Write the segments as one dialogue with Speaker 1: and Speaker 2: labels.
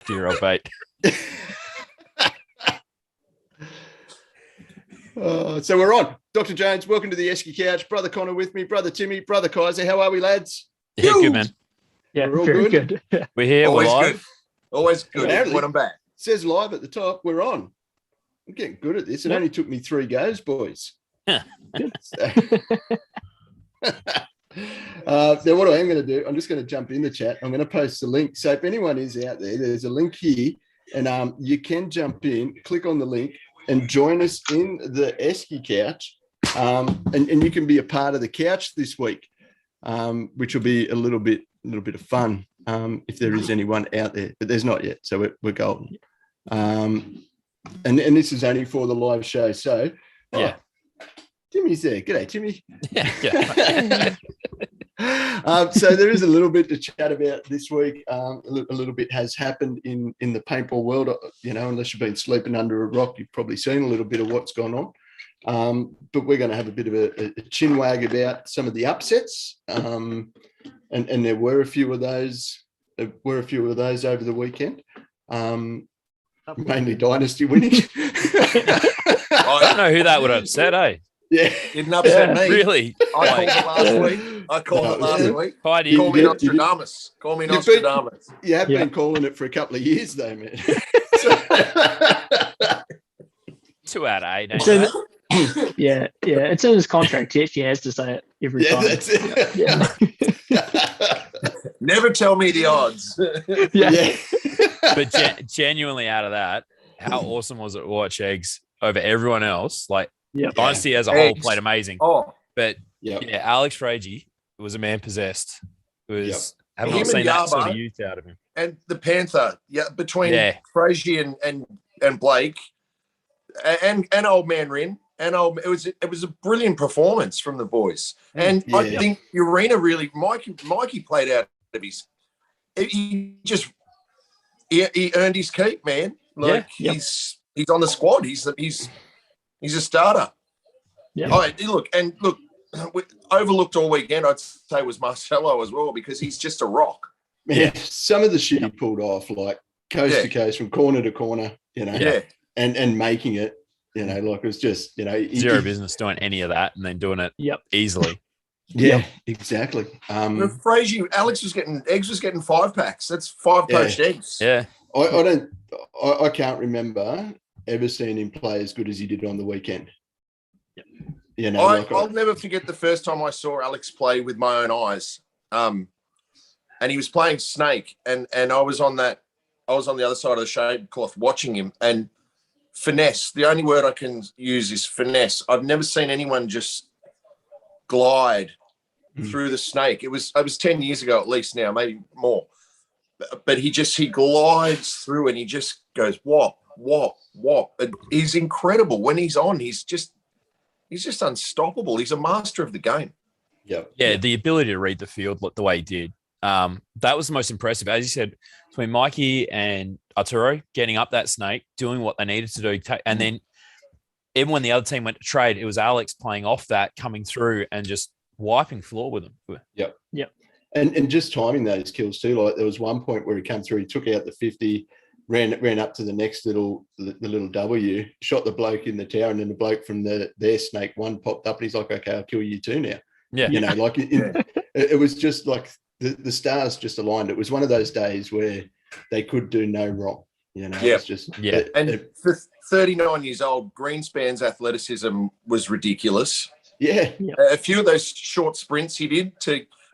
Speaker 1: 50-year-old bait.
Speaker 2: So we're on. Dr. Jones, welcome to the Eski Couch. Brother Connor with me, brother Timmy, brother Kaiser. How are we, lads?
Speaker 1: Yeah, good, man.
Speaker 3: Yeah,
Speaker 2: we're all
Speaker 3: very good.
Speaker 1: We're here.
Speaker 4: Always
Speaker 1: we're live.
Speaker 4: good. Always good.
Speaker 2: Apparently.
Speaker 4: When I'm back.
Speaker 2: It says live at the top. We're on. I'm getting good at this. It only took me 3 goes, boys.
Speaker 1: Yeah.
Speaker 2: Now, what I am going to do, I'm just going to jump in the chat. I'm going to post the link. So if anyone is out there, there's a link here, and you can jump in, click on the link, and join us in the Eski Couch. And you can be a part of the couch this week, which will be a little bit of fun if there is anyone out there, but there's not yet, so we're golden. And this is only for the live show. So
Speaker 1: yeah,
Speaker 2: Timmy's there. G'day, Timmy.
Speaker 1: Yeah.
Speaker 2: So there is a little bit to chat about this week. A little bit has happened in the paintball world. You know, unless you've been sleeping under a rock, you've probably seen a little bit of what's gone on. But we're going to have a bit of a chin wag about some of the upsets. And there were a few of those. Over the weekend. Mainly dynasty winning.
Speaker 1: I don't know who that would upset, eh?
Speaker 2: Yeah,
Speaker 4: Didn't upset me.
Speaker 1: Really?
Speaker 4: I called it last week. I called it last week.
Speaker 1: Heidi,
Speaker 4: Call me Nostradamus. Call me Nostradamus.
Speaker 2: You have been calling it for a couple of years, though, man.
Speaker 1: 2 out of 8.
Speaker 3: Yeah. It's in his contract. He has to say it every time.
Speaker 2: That's it.
Speaker 3: Yeah.
Speaker 4: Never tell me the odds.
Speaker 3: Yeah.
Speaker 1: But genuinely out of that, how awesome was it to watch Eggs over everyone else? Like, Dynasty as a whole played amazing.
Speaker 4: Oh,
Speaker 1: but yeah, Alex Fragie was a man possessed. Have not
Speaker 4: Him
Speaker 1: seen
Speaker 4: and
Speaker 1: that sort
Speaker 4: Yaba,
Speaker 1: of youth out of him.
Speaker 4: and the Panther, between Frazier and Blake, and old man Rin, it was a brilliant performance from the boys. And I think Urena really, Mikey played out of his. He earned his keep, man. Like he's on the squad. He's a starter. Yeah. Look, overlooked all weekend, I'd say, was Marcelo as well, because he's just a rock.
Speaker 2: Yeah, some of the shit he pulled off, like coast to coast, from corner to corner, and making it, like it was just,
Speaker 1: zero business doing any of that and then doing it easily.
Speaker 2: Yeah, exactly.
Speaker 4: Frazier, Eggs was getting 5 packs. That's 5 poached eggs.
Speaker 1: Yeah.
Speaker 2: I can't remember ever seeing him play as good as he did on the weekend.
Speaker 4: I'll never forget the first time I saw Alex play with my own eyes. And he was playing Snake, and I was on the other side of the shade cloth watching him, and finesse. The only word I can use is finesse. I've never seen anyone just glide through the Snake. It was 10 years ago at least now, maybe more. But he glides through and he just goes, what? He's incredible. When he's on, he's just unstoppable. He's a master of the game.
Speaker 1: Yeah, the ability to read the field the way he did. That was the most impressive. As you said, between Mikey and Arturo getting up that Snake, doing what they needed to do. And then even when the other team went to trade, it was Alex playing off that, coming through and just wiping floor with them.
Speaker 2: Yep. And just timing those kills too. Like there was one point where he came through, he took out the 50, ran up to the next little W, shot the bloke in the tower, and then the bloke from their Snake 1 popped up and he's like, okay, I'll kill you too now. Yeah. It was just like the stars just aligned. It was one of those days where they could do no wrong. It's just
Speaker 4: And for 39 years old, Greenspan's athleticism was ridiculous.
Speaker 2: Yeah.
Speaker 4: A few of those short sprints he did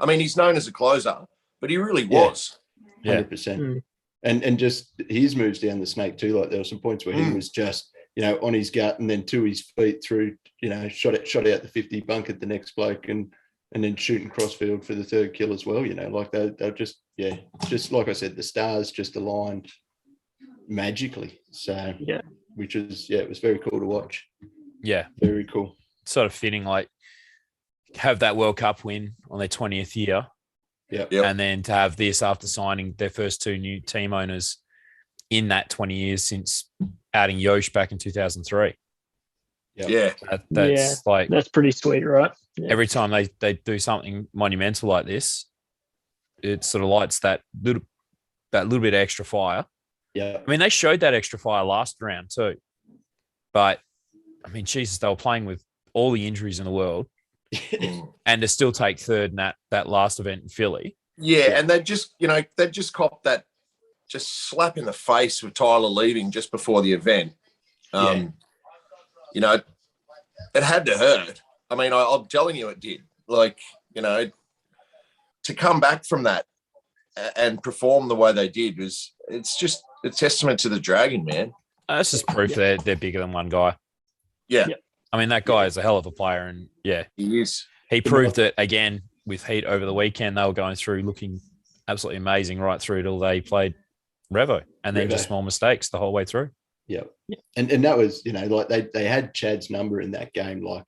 Speaker 4: he's known as a closer, but he really was.
Speaker 2: 100%. And just his moves down the Snake too. Like there were some points where he was just, on his gut and then to his feet through, shot out the 50, bunkered the next bloke and then shooting crossfield for the 3rd kill as well. Like they're just like I said, the stars just aligned magically. So which is it was very cool to watch. Yeah, very cool.
Speaker 1: Sort of fitting, like have that World Cup win on their 20th year. And then to have this after signing their first 2 new team owners in that 20 years since adding Yosh back in 2003.
Speaker 3: That's pretty sweet, right?
Speaker 1: Every time they do something monumental like this, it sort of lights that little bit of extra fire
Speaker 2: Yeah.
Speaker 1: I mean, they showed that extra fire last round too. But, I mean, Jesus, they were playing with all the injuries in the world and to still take third in that last event in Philly.
Speaker 4: Yeah, and they just copped that just slap in the face with Tyler leaving just before the event. You know, it had to hurt. I mean, I'm telling you, it did. Like, you know, to come back from that and perform the way they did it's just a testament to the Dragon, man.
Speaker 1: That's just proof they're bigger than one guy.
Speaker 4: Yeah.
Speaker 1: I mean, that guy is a hell of a player, and
Speaker 4: He is.
Speaker 1: He proved it again with Heat over the weekend. They were going through looking absolutely amazing right through till they played Revo, and then just small mistakes the whole way through.
Speaker 2: Yeah. And that was, you know, like they had Chad's number in that game. Like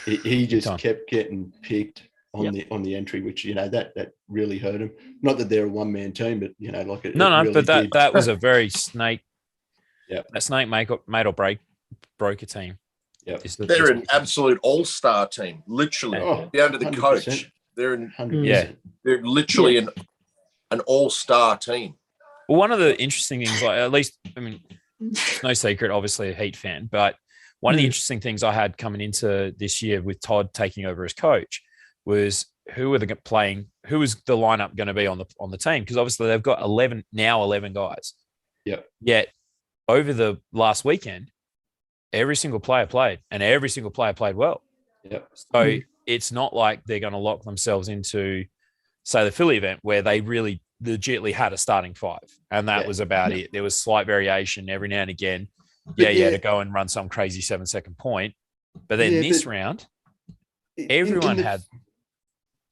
Speaker 2: he just kept getting picked on the entry, which, you know, that really hurt him. Not that they're a one-man team, but, you know, like it really
Speaker 1: but
Speaker 2: did.
Speaker 1: that was a very Snake.
Speaker 2: Yeah.
Speaker 1: That Snake made or broke a team.
Speaker 2: Yeah.
Speaker 4: They're an absolute all-star team, literally, down to the
Speaker 2: 100%.
Speaker 4: coach. They're
Speaker 2: 100%.
Speaker 4: They're literally an all-star team.
Speaker 1: Well, one of the interesting things, like, at least, I mean, it's no secret, obviously a Heat fan, but one of the interesting things I had coming into this year with Todd taking over as coach was who was the lineup going to be on the team? Because obviously they've got 11 guys.
Speaker 2: Yeah.
Speaker 1: Yet over the last weekend, every single player played, and every single player played well.
Speaker 2: Yeah.
Speaker 1: So it's not like they're going to lock themselves into, say, the Philly event where they really legitimately had a starting five, and that was about it. There was slight variation every now and again. To go and run some crazy 7-second point. But then this round, everyone had.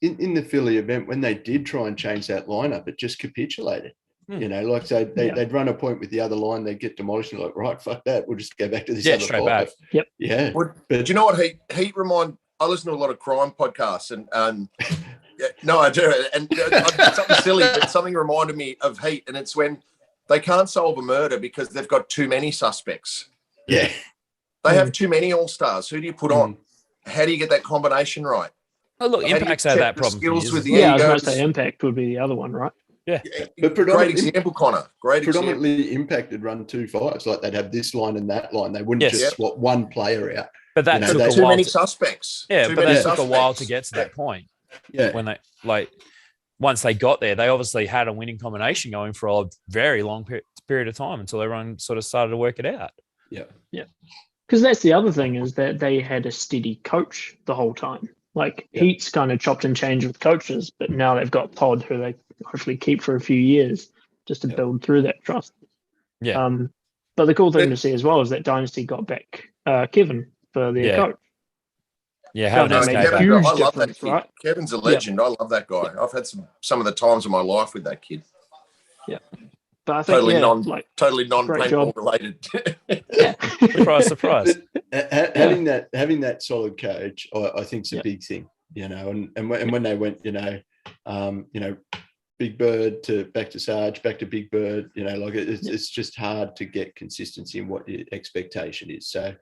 Speaker 2: In the Philly event, when they did try and change that lineup, it just capitulated. You know, like, so they'd run a point with the other line, they'd get demolished, and like, right, fuck that, we'll just go back to this other
Speaker 1: straight
Speaker 2: five.
Speaker 1: back.
Speaker 3: Yep.
Speaker 2: Yeah.
Speaker 4: But do you know what Heat remind? I listen to a lot of crime podcasts, and no, I do, and something silly, but something reminded me of Heat, and it's when they can't solve a murder because they've got too many suspects.
Speaker 2: Yeah.
Speaker 4: They have too many all-stars. Who do you put on? How do you get that combination right?
Speaker 1: Oh, look, Impact's had that problem.
Speaker 4: Skills with the
Speaker 3: I was going
Speaker 4: egos?
Speaker 3: to say Impact would be the other one, right?
Speaker 1: Yeah.
Speaker 2: But
Speaker 4: Great example, Connor.
Speaker 2: Predominantly Impacted run 2 fives. Like, they'd have this line and that line. They wouldn't just swap one player out.
Speaker 1: But that took a while.
Speaker 4: Too many suspects.
Speaker 1: Yeah, but that took a while to get to that point.
Speaker 2: Yeah.
Speaker 1: When they, once they got there, they obviously had a winning combination going for a very long period of time until everyone sort of started to work it out.
Speaker 2: Yeah.
Speaker 3: Yeah. Because that's the other thing, is that they had a steady coach the whole time. Like, Heat's kind of chopped and changed with coaches, but now they've got Todd, who they hopefully keep for a few years just to build through that trust.
Speaker 1: Yeah.
Speaker 3: But the cool thing to see as well is that Dynasty got back Kevin for their coach.
Speaker 1: Yeah, having
Speaker 3: that made a huge difference, right?
Speaker 4: Kevin's a legend. I love that guy. I've had some of the times of my life with that kid.
Speaker 3: Yeah. But I think,
Speaker 4: totally non-paintball related.
Speaker 1: Surprise.
Speaker 2: Having that solid coach, I think, is a big thing, you know. And when they went, you know, Big Bird back to Sarge, back to Big Bird, you know, like it's just hard to get consistency in what your expectation is. So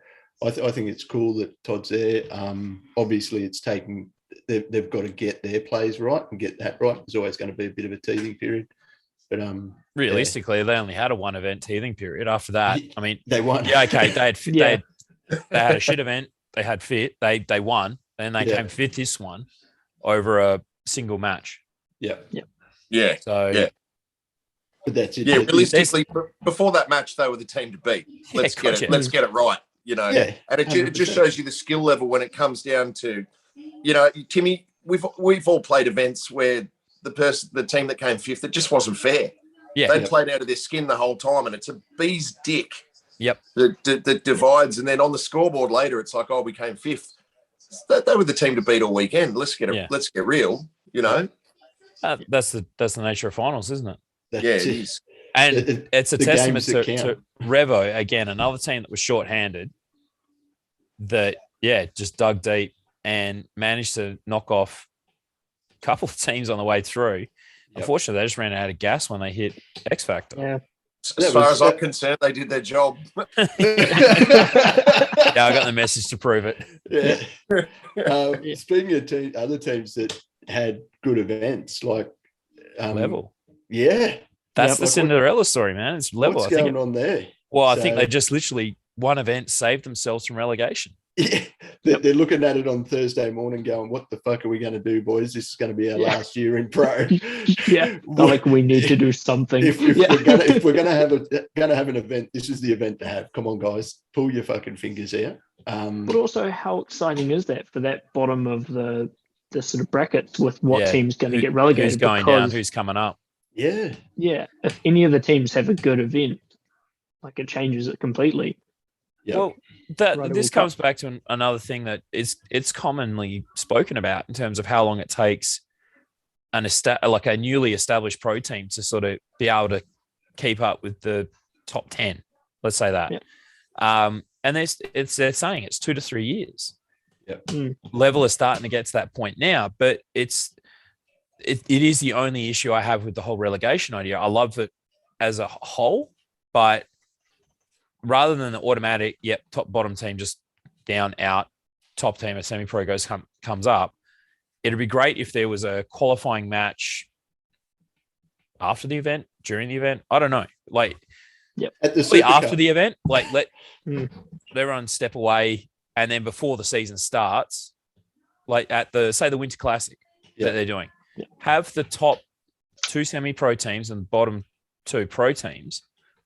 Speaker 2: I think it's cool that Todd's there. Obviously, it's taking they've got to get their plays right and get that right. There's always going to be a bit of a teething period. But
Speaker 1: realistically, they only had a one event teething period. After that, I mean,
Speaker 2: they won.
Speaker 1: Yeah, okay, they had a shit event. They had fit. They won, and they came fifth this one over a single match.
Speaker 2: Yeah.
Speaker 1: So
Speaker 2: but that's it.
Speaker 4: Yeah, realistically, before that match, they were the team to beat. Let's get it right. You know, and it just shows you the skill level when it comes down to, you know, Timmy. We've all played events where the team that came fifth, it just wasn't fair.
Speaker 1: Yeah,
Speaker 4: they played out of their skin the whole time, and it's a bee's dick.
Speaker 1: Yep.
Speaker 4: That divides, and then on the scoreboard later, it's like, oh, we came fifth. They were the team to beat all weekend. Let's get real. You know,
Speaker 1: that's the nature of finals, isn't it?
Speaker 4: It is.
Speaker 1: And it's a testament to Revo, again, another team that was short-handed that, just dug deep and managed to knock off a couple of teams on the way through. Yep. Unfortunately, they just ran out of gas when they hit X Factor.
Speaker 3: Yeah.
Speaker 4: As far as I'm concerned, they did their job.
Speaker 1: I got the message to prove it.
Speaker 2: Yeah. Speaking of other teams that had good events, like
Speaker 1: Level.
Speaker 2: Yeah.
Speaker 1: That's the
Speaker 2: Like,
Speaker 1: Cinderella story, man. It's level.
Speaker 2: what's
Speaker 1: I think.
Speaker 2: going on there?
Speaker 1: Well, I
Speaker 2: So-
Speaker 1: think they just literally one event saved themselves from relegation.
Speaker 2: Yeah, they're looking at it on Thursday morning, going, "What the fuck are we going to do, boys? This is going to be our last year in pro."
Speaker 3: Yeah, like we need to do something.
Speaker 2: If we're gonna have an event, this is the event to have. Come on, guys, pull your fucking fingers out.
Speaker 3: But also, how exciting is that for that bottom of the sort of brackets with what
Speaker 1: Yeah.
Speaker 3: team's going to get relegated?
Speaker 1: Who's going down? Who's coming up?
Speaker 2: Yeah,
Speaker 3: Yeah, if any of the teams have a good event, like it changes it completely.
Speaker 2: yeah.
Speaker 1: Well,
Speaker 3: Right,
Speaker 1: this
Speaker 3: it will
Speaker 1: comes back to another thing that it's commonly spoken about in terms of how long it takes like a newly established pro team to sort of be able to keep up with the top 10. Let's say that.
Speaker 3: Yeah.
Speaker 1: And they're saying it's 2 to 3 years.
Speaker 2: Yep.
Speaker 1: Level is starting to get to that point now, but it is the only issue I have with the whole relegation idea. I love it as a whole, but rather than the automatic, top bottom team just down, out, top team, a semi-pro comes up, it'd be great if there was a qualifying match after the event, during the event. I don't know. Like,
Speaker 2: At the Super
Speaker 1: after
Speaker 2: Cup.
Speaker 1: the event, like let
Speaker 3: Mm.
Speaker 1: everyone step away, and then before the season starts, like at the Winter Classic that they're doing, have the top 2 semi-pro teams and the bottom 2 pro teams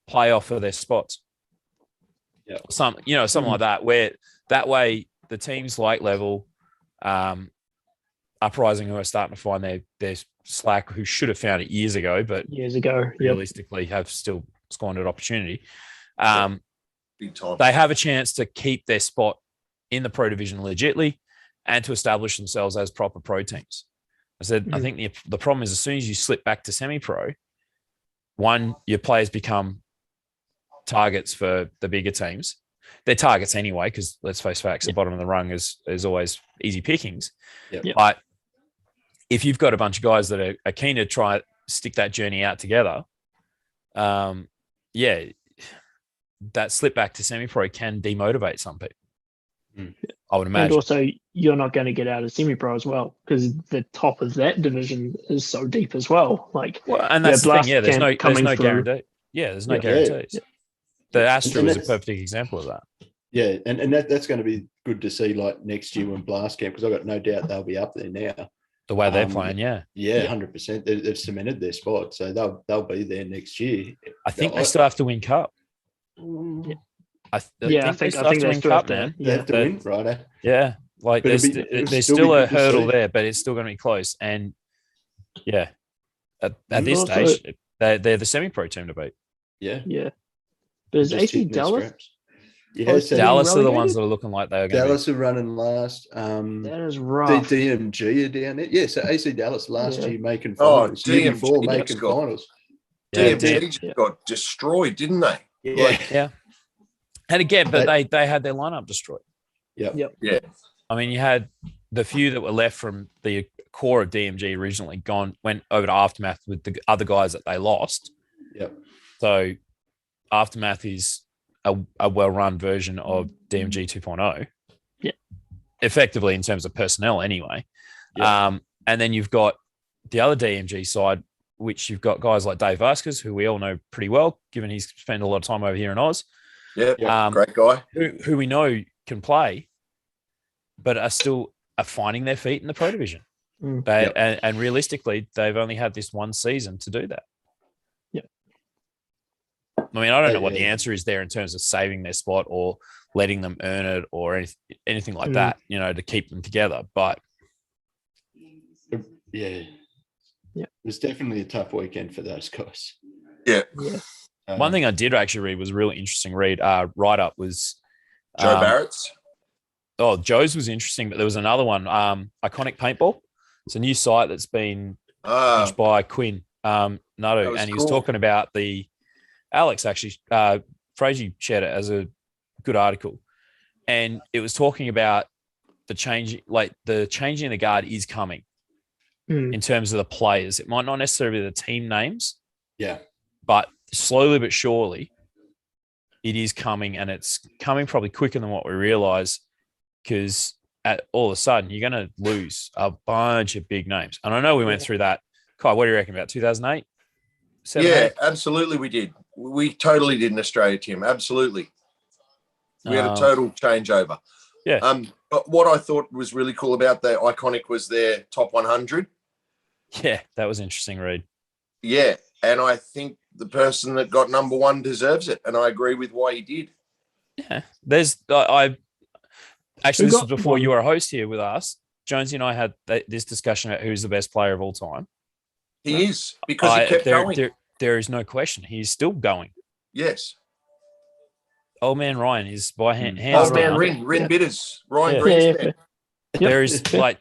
Speaker 1: play off for their spots.
Speaker 2: Yeah.
Speaker 1: Something like that, where that way the teams like Level, Uprising, who are starting to find their slack, who should have found it years ago, but realistically have still squandered opportunity.
Speaker 4: Big time.
Speaker 1: They have a chance to keep their spot in the pro division legitly and to establish themselves as proper pro teams. I think the problem is as soon as you slip back to semi-pro, one, your players become targets for the bigger teams. They're targets anyway, because let's face facts, the bottom of the rung is always easy pickings.
Speaker 2: Yep.
Speaker 1: But if you've got a bunch of guys that are keen to try stick that journey out together, that slip back to semi-pro can demotivate some people. I would imagine.
Speaker 3: And also, you're not going to get out of semi-pro as well because the top of that division is so deep as well.
Speaker 1: And that's the thing. Yeah, there's no guarantee. Yeah, there's no guarantees.
Speaker 2: Yeah.
Speaker 1: The Astro
Speaker 2: And
Speaker 1: is a perfect example of that.
Speaker 2: Yeah, and that's going to be good to see, like next year when Blast Camp, because I've got no doubt they'll be up there now.
Speaker 1: The way they're playing,
Speaker 2: Yeah, 100%. They've cemented their spot, so they'll be there next year.
Speaker 1: I think they still have to win cup. I think they still have to win cup, man.
Speaker 2: They have to win, right?
Speaker 1: Yeah, like
Speaker 2: But
Speaker 1: there's still a hurdle there, but it's still going to be close. And at this stage, they're the semi-pro team to beat.
Speaker 2: Yeah.
Speaker 3: But is
Speaker 2: Just
Speaker 3: AC
Speaker 2: hitting their
Speaker 3: Dallas?
Speaker 2: scraps. Yeah, so
Speaker 1: Dallas are the
Speaker 3: relegated?
Speaker 1: ones that are looking like they're going to
Speaker 2: Dallas are running last.
Speaker 3: That is rough.
Speaker 2: DMG are down there. Yeah, so AC Dallas last year making
Speaker 4: Oh,
Speaker 2: finals. Year before
Speaker 4: DMG
Speaker 2: making
Speaker 4: got-
Speaker 2: finals.
Speaker 4: DMG just got destroyed, didn't they?
Speaker 2: Yeah.
Speaker 1: And again, but they had their lineup destroyed.
Speaker 2: Yep.
Speaker 4: Yeah.
Speaker 1: I mean, you had the few that were left from the core of DMG originally went over to Aftermath with the other guys that they lost.
Speaker 2: Yep.
Speaker 1: So Aftermath is a well-run version of DMG 2.0.
Speaker 3: Yeah.
Speaker 1: Effectively in terms of personnel anyway.
Speaker 2: Yeah.
Speaker 1: And then you've got the other DMG side, which you've got guys like Dave Vasquez, who we all know pretty well, given he's spent a lot of time over here in Oz.
Speaker 4: Yeah, great guy.
Speaker 1: Who we know can play, but are still finding their feet in the pro division. And realistically, they've only had this one season to do that. I mean, I don't know what the answer is there in terms of saving their spot or letting them earn it or anything like that, to keep them together. But
Speaker 2: it was definitely a tough weekend for those guys.
Speaker 4: Yeah.
Speaker 1: One thing I did actually read was a really interesting write-up was
Speaker 4: Joe Barrett's.
Speaker 1: Oh, Joe's was interesting, but there was another one, Iconic Paintball. It's a new site that's been managed by Quinn Nutto, and he was talking about Alex actually, Frazee shared it as a good article, and it was talking about the changing of the guard is coming in terms of the players. It might not necessarily be the team names, but slowly but surely it is coming, and it's coming probably quicker than what we realize, because all of a sudden you're going to lose a bunch of big names. And I know we went through that. Kai, what do you reckon about 2008? 7,
Speaker 4: Yeah,
Speaker 1: 8?
Speaker 4: absolutely we did. We totally did an Australia team. Absolutely. We had a total changeover.
Speaker 1: Yeah.
Speaker 4: But what I thought was really cool about the Iconic was their top 100.
Speaker 1: Yeah, that was interesting, Reed.
Speaker 4: Yeah, and I think the person that got number 1 deserves it, and I agree with why he did.
Speaker 1: Yeah, I actually, this was before
Speaker 3: one?
Speaker 1: you were a host here with us. Jonesy and I had this discussion about who's the best player of all time.
Speaker 4: He is, because he kept going.
Speaker 1: There is no question. He's still going.
Speaker 4: Yes.
Speaker 1: Old man Ryan is by hands
Speaker 4: Old man
Speaker 1: down.
Speaker 4: Rin Bitters, Ryan
Speaker 1: Yeah.
Speaker 4: Greenspan.
Speaker 1: There is like,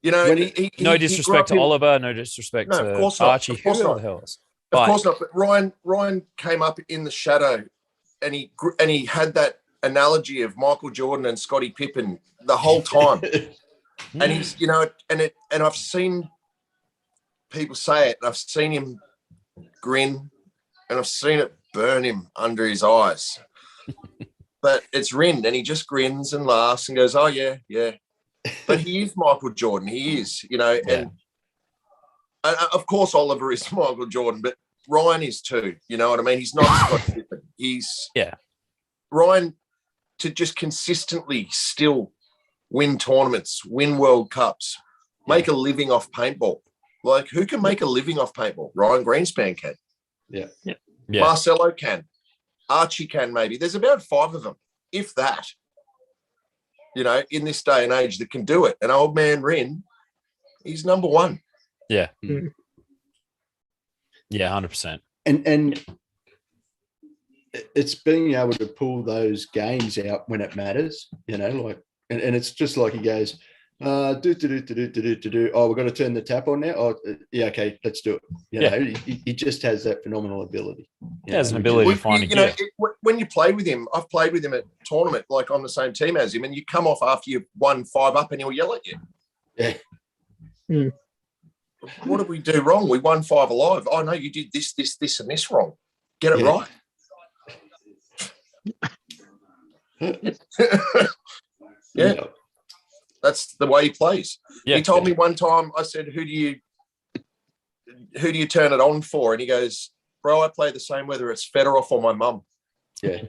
Speaker 4: You know,
Speaker 2: When
Speaker 1: no disrespect to Oliver, no disrespect
Speaker 4: No, of
Speaker 1: to
Speaker 4: course not.
Speaker 1: Archie.
Speaker 4: Of course
Speaker 1: Who
Speaker 4: not.
Speaker 1: the hell else?
Speaker 4: Of course not. But Ryan came up in the shadow, and he had that analogy of Michael Jordan and Scottie Pippen the whole time. And he's, you know, and I've seen people say it, and I've seen him grin, and I've seen it burn him under his eyes. But it's Rin, and he just grins and laughs and goes, "Oh yeah, yeah." But he is Michael Jordan. He is, you know, and of course Oliver is Michael Jordan, but Ryan is too. You know what I mean? He's not Scott Pippen. He's Ryan, to just consistently still win tournaments, win World Cups, make a living off paintball. Like, who can make a living off paintball? Ryan Greenspan can.
Speaker 2: Yeah.
Speaker 4: Marcelo can. Archie can, maybe. There's about 5 of them, if that, you know, in this day and age that can do it. And old man Rin, he's number 1.
Speaker 1: Yeah.
Speaker 3: Mm.
Speaker 1: Yeah, 100%.
Speaker 2: And it's being able to pull those games out when it matters, you know, like, and it's just like he goes, Oh, we've got to turn the tap on now. Oh, yeah, okay, let's do it. You know, he just has that phenomenal ability.
Speaker 1: He has an ability to find a gear.
Speaker 4: When you play with him, I've played with him at tournament, like on the same team as him, and you come off after you've won 5 up and he'll yell at you.
Speaker 2: Yeah.
Speaker 3: Mm.
Speaker 4: What did we do wrong? We won 5 alive. Oh, no, you did this, and this wrong. Get it right. Yeah. That's the way he plays. He told me one time, I said, who do you turn it on for? And he goes, bro, I play the same whether it's Fedorov or my mum.
Speaker 2: Yeah.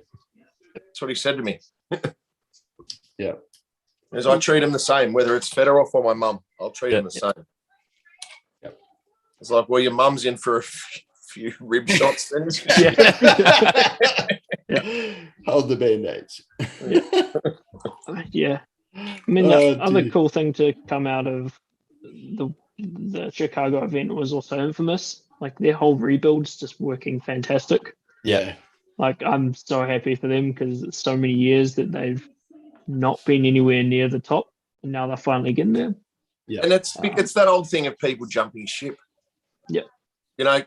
Speaker 4: That's what he said to me.
Speaker 2: Yeah.
Speaker 4: Because I treat him the same, whether it's Fedorov or my mum. I'll treat him the same.
Speaker 2: Yep.
Speaker 4: It's like, well, your mum's in for a few rib shots. Then.
Speaker 2: Hold the Band-Aids.
Speaker 3: Yeah. I mean, the other cool thing to come out of the Chicago event was also Infamous. Like, their whole rebuild's just working fantastic.
Speaker 2: Yeah.
Speaker 3: Like, I'm so happy for them because it's so many years that they've not been anywhere near the top, and now they're finally getting there.
Speaker 4: Yeah. And it's that old thing of people jumping ship.
Speaker 3: Yeah.
Speaker 4: You know,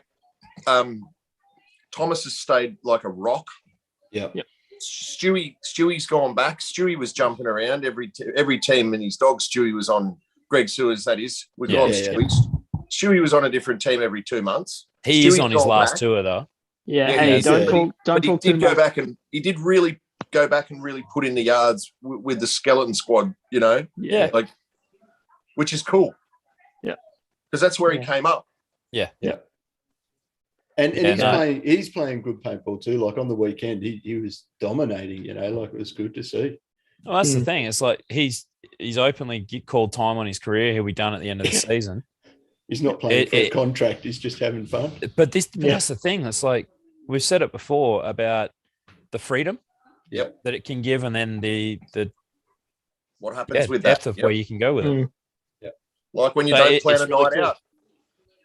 Speaker 4: Thomas has stayed like a rock.
Speaker 2: Yeah.
Speaker 3: Yep.
Speaker 4: Stewie's gone back. Stewie was jumping around every team, and his dog Stewie was on Greg Sewers. That is, with Stewie. Stewie was on a different team every 2 months.
Speaker 1: He is on his last tour though.
Speaker 3: Yeah. Hey, don't talk
Speaker 4: he did go back, and he did really go back and really put in the yards with the skeleton squad. You know, like, which is cool.
Speaker 3: Yeah,
Speaker 4: because that's where he came up.
Speaker 1: Yeah.
Speaker 2: And he's playing good paintball too. Like on the weekend, he was dominating. You know, like it was good to see.
Speaker 1: Well, that's the thing. It's like he's openly called time on his career. He'll be done at the end of the season.
Speaker 2: He's not playing for a contract. He's just having fun.
Speaker 1: But that's the thing. It's like we've said it before about the freedom that it can give, and then the
Speaker 4: what happens with
Speaker 1: depth
Speaker 4: that
Speaker 1: of where you can go with it.
Speaker 4: Yeah, like when you don't plan a night out.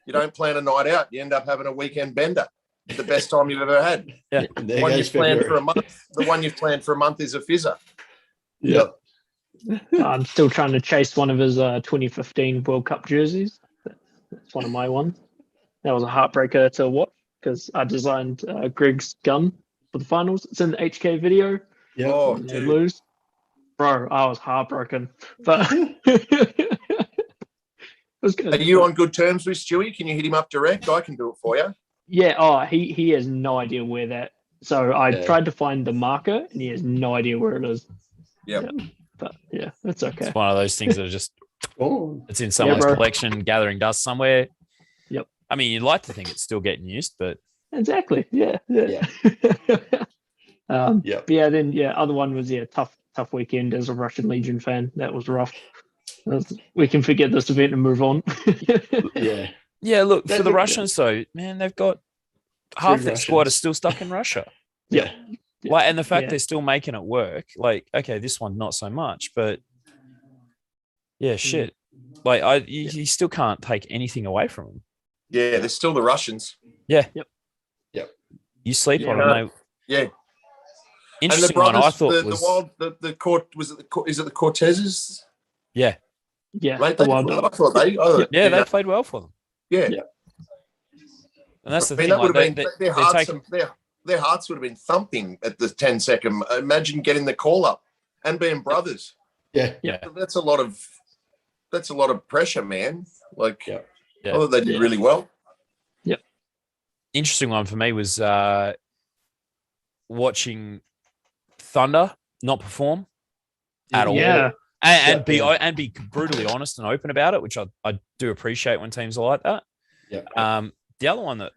Speaker 4: You don't plan a night out, you end up having a weekend bender. The best time you've ever had.
Speaker 1: Yeah.
Speaker 4: The one you've planned for a month. The one you've planned for a month is a fizzer.
Speaker 2: Yeah.
Speaker 3: I'm still trying to chase one of his 2015 World Cup jerseys. That's one of my ones. That was a heartbreaker to watch because I designed Greg's gun for the finals. It's in the HK video.
Speaker 2: Yeah.
Speaker 4: Oh,
Speaker 3: they lose. Bro, I was heartbroken. But
Speaker 4: are you on good terms with Stewie? Can you hit him up direct? I can do it for you.
Speaker 3: Yeah. He has no idea where that. So I tried to find the marker, and he has no idea where it is.
Speaker 4: Yep.
Speaker 3: Yeah. But yeah, it's okay.
Speaker 1: It's one of those things that are just it's in someone's collection, gathering dust somewhere.
Speaker 3: Yep.
Speaker 1: I mean, you'd like to think it's still getting used, but
Speaker 3: Exactly. Yeah.
Speaker 2: Yeah.
Speaker 3: But then other one was tough weekend as a Russian Legion fan. That was rough. We can forget this event and move on.
Speaker 2: Yeah.
Speaker 1: yeah. Look, for the
Speaker 2: Look,
Speaker 1: Russians, though, man, they've got half that squad is still stuck in Russia.
Speaker 2: Yeah.
Speaker 1: Like, and the fact they're still making it work, like, okay, this one not so much, but yeah, shit. Like, you still can't take anything away from them.
Speaker 4: Yeah, they're still the Russians.
Speaker 1: Yeah.
Speaker 2: Yep.
Speaker 1: You sleep on them.
Speaker 4: Yeah.
Speaker 1: Interesting
Speaker 4: and the brothers,
Speaker 1: one I thought was
Speaker 4: the court was it is it the Cortezes?
Speaker 1: Yeah.
Speaker 3: Yeah.
Speaker 4: Right,
Speaker 3: The Wild Dogs.
Speaker 4: I thought
Speaker 1: they played well for them.
Speaker 4: Yeah.
Speaker 1: And that's the
Speaker 4: I mean,
Speaker 1: thing.
Speaker 4: that would
Speaker 1: Like,
Speaker 4: have been their hearts would have been thumping at the 10-second. Imagine getting the call up and being brothers.
Speaker 2: Yeah.
Speaker 4: That's a lot of pressure, man. Like,
Speaker 2: Yeah.
Speaker 4: I thought they did really well.
Speaker 1: Interesting one for me was watching Thunder not perform at all.
Speaker 3: Yeah.
Speaker 1: And be brutally honest and open about it, which I do appreciate when teams are like that.
Speaker 2: Yeah.
Speaker 1: The other one that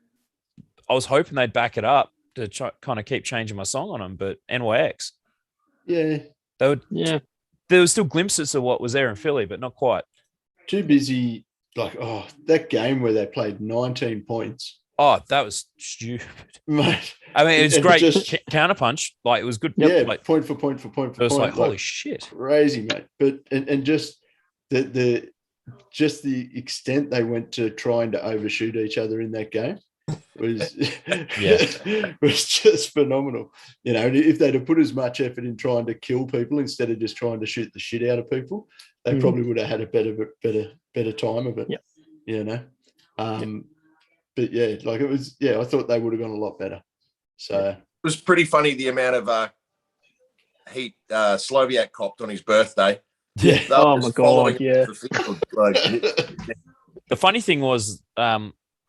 Speaker 1: I was hoping they'd back it up to kind of keep changing my song on them, but NYX.
Speaker 2: Yeah.
Speaker 1: There were still glimpses of what was there in Philly, but not quite.
Speaker 2: Too busy. Like, that game where they played 19 points.
Speaker 1: Oh, that was stupid.
Speaker 2: Mate.
Speaker 1: I mean, it's great counterpunch. Like, it was good.
Speaker 2: Yeah,
Speaker 1: like,
Speaker 2: point for point. It
Speaker 1: was like, holy shit.
Speaker 2: Crazy, mate. But and just the extent they went to trying to overshoot each other in that game was was just phenomenal. You know, if they'd have put as much effort in trying to kill people instead of just trying to shoot the shit out of people, they probably would have had a better time of it.
Speaker 3: Yeah.
Speaker 2: You know. But like it was, I thought they would have gone a lot better. So
Speaker 4: it was pretty funny the amount of heat Sloviak copped on his birthday.
Speaker 2: Yeah.
Speaker 3: Oh my god. Yeah.
Speaker 1: The funny thing was,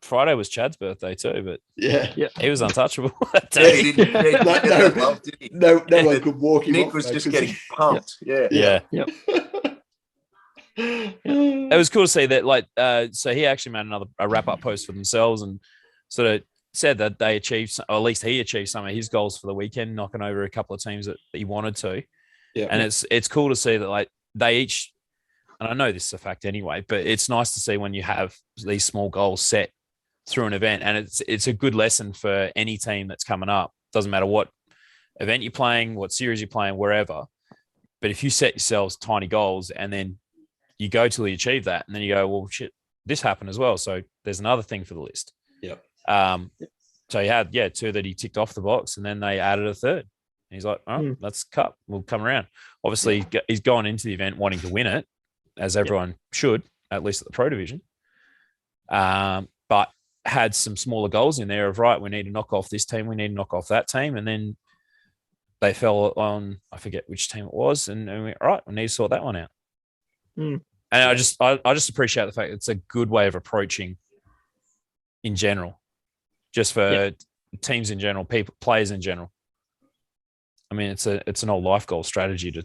Speaker 1: Friday was Chad's birthday too, but he was untouchable.
Speaker 2: No one could walk him.
Speaker 4: Nick was just getting pumped.
Speaker 1: Yeah. It was cool to see that. Like, so he actually made a wrap-up post for themselves and sort of said that they achieved, or at least he achieved some of his goals for the weekend, knocking over a couple of teams that he wanted to. Yeah, and it's cool to see that, like, they each, and I know this is a fact anyway, but it's nice to see when you have these small goals set through an event, and it's a good lesson for any team that's coming up. Doesn't matter what event you're playing, what series you're playing, wherever. But if you set yourselves tiny goals and then you go till you achieve that, and then you go, well, shit, this happened as well. So there's another thing for the list.
Speaker 2: Yeah.
Speaker 1: So he had, two that he ticked off the box, and then they added a third. And he's like, oh, that's cup. We'll come around. Obviously, he's gone into the event wanting to win it, as everyone should, at least at the Pro Division. But had some smaller goals in there of, right, we need to knock off this team, we need to knock off that team. And then they fell on, I forget which team it was, and we went, all right, we need to sort that one out. And I just appreciate the fact it's a good way of approaching in general, just for teams in general, players in general. I mean, it's an old life goal strategy to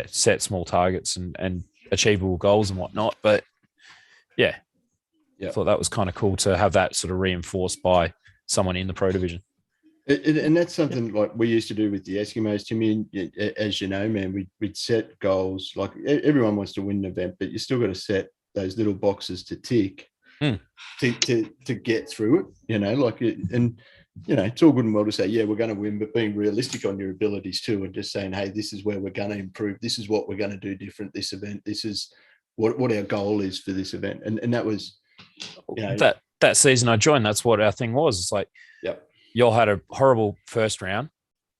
Speaker 1: set small targets and achievable goals and whatnot. But I thought that was kind of cool to have that sort of reinforced by someone in the Pro Division.
Speaker 2: And that's something like we used to do with the Eskimos, Timmy. As you know, man, we'd set goals. Like, everyone wants to win an event, but you still got to set those little boxes to tick to get through it. You know, like, and you know, it's all good and well to say, we're going to win, but being realistic on your abilities too, and just saying, hey, this is where we're going to improve. This is what we're going to do different this event. This is what our goal is for this event. And that was, you know,
Speaker 1: that season I joined. That's what our thing was. It's like, y'all had a horrible first round.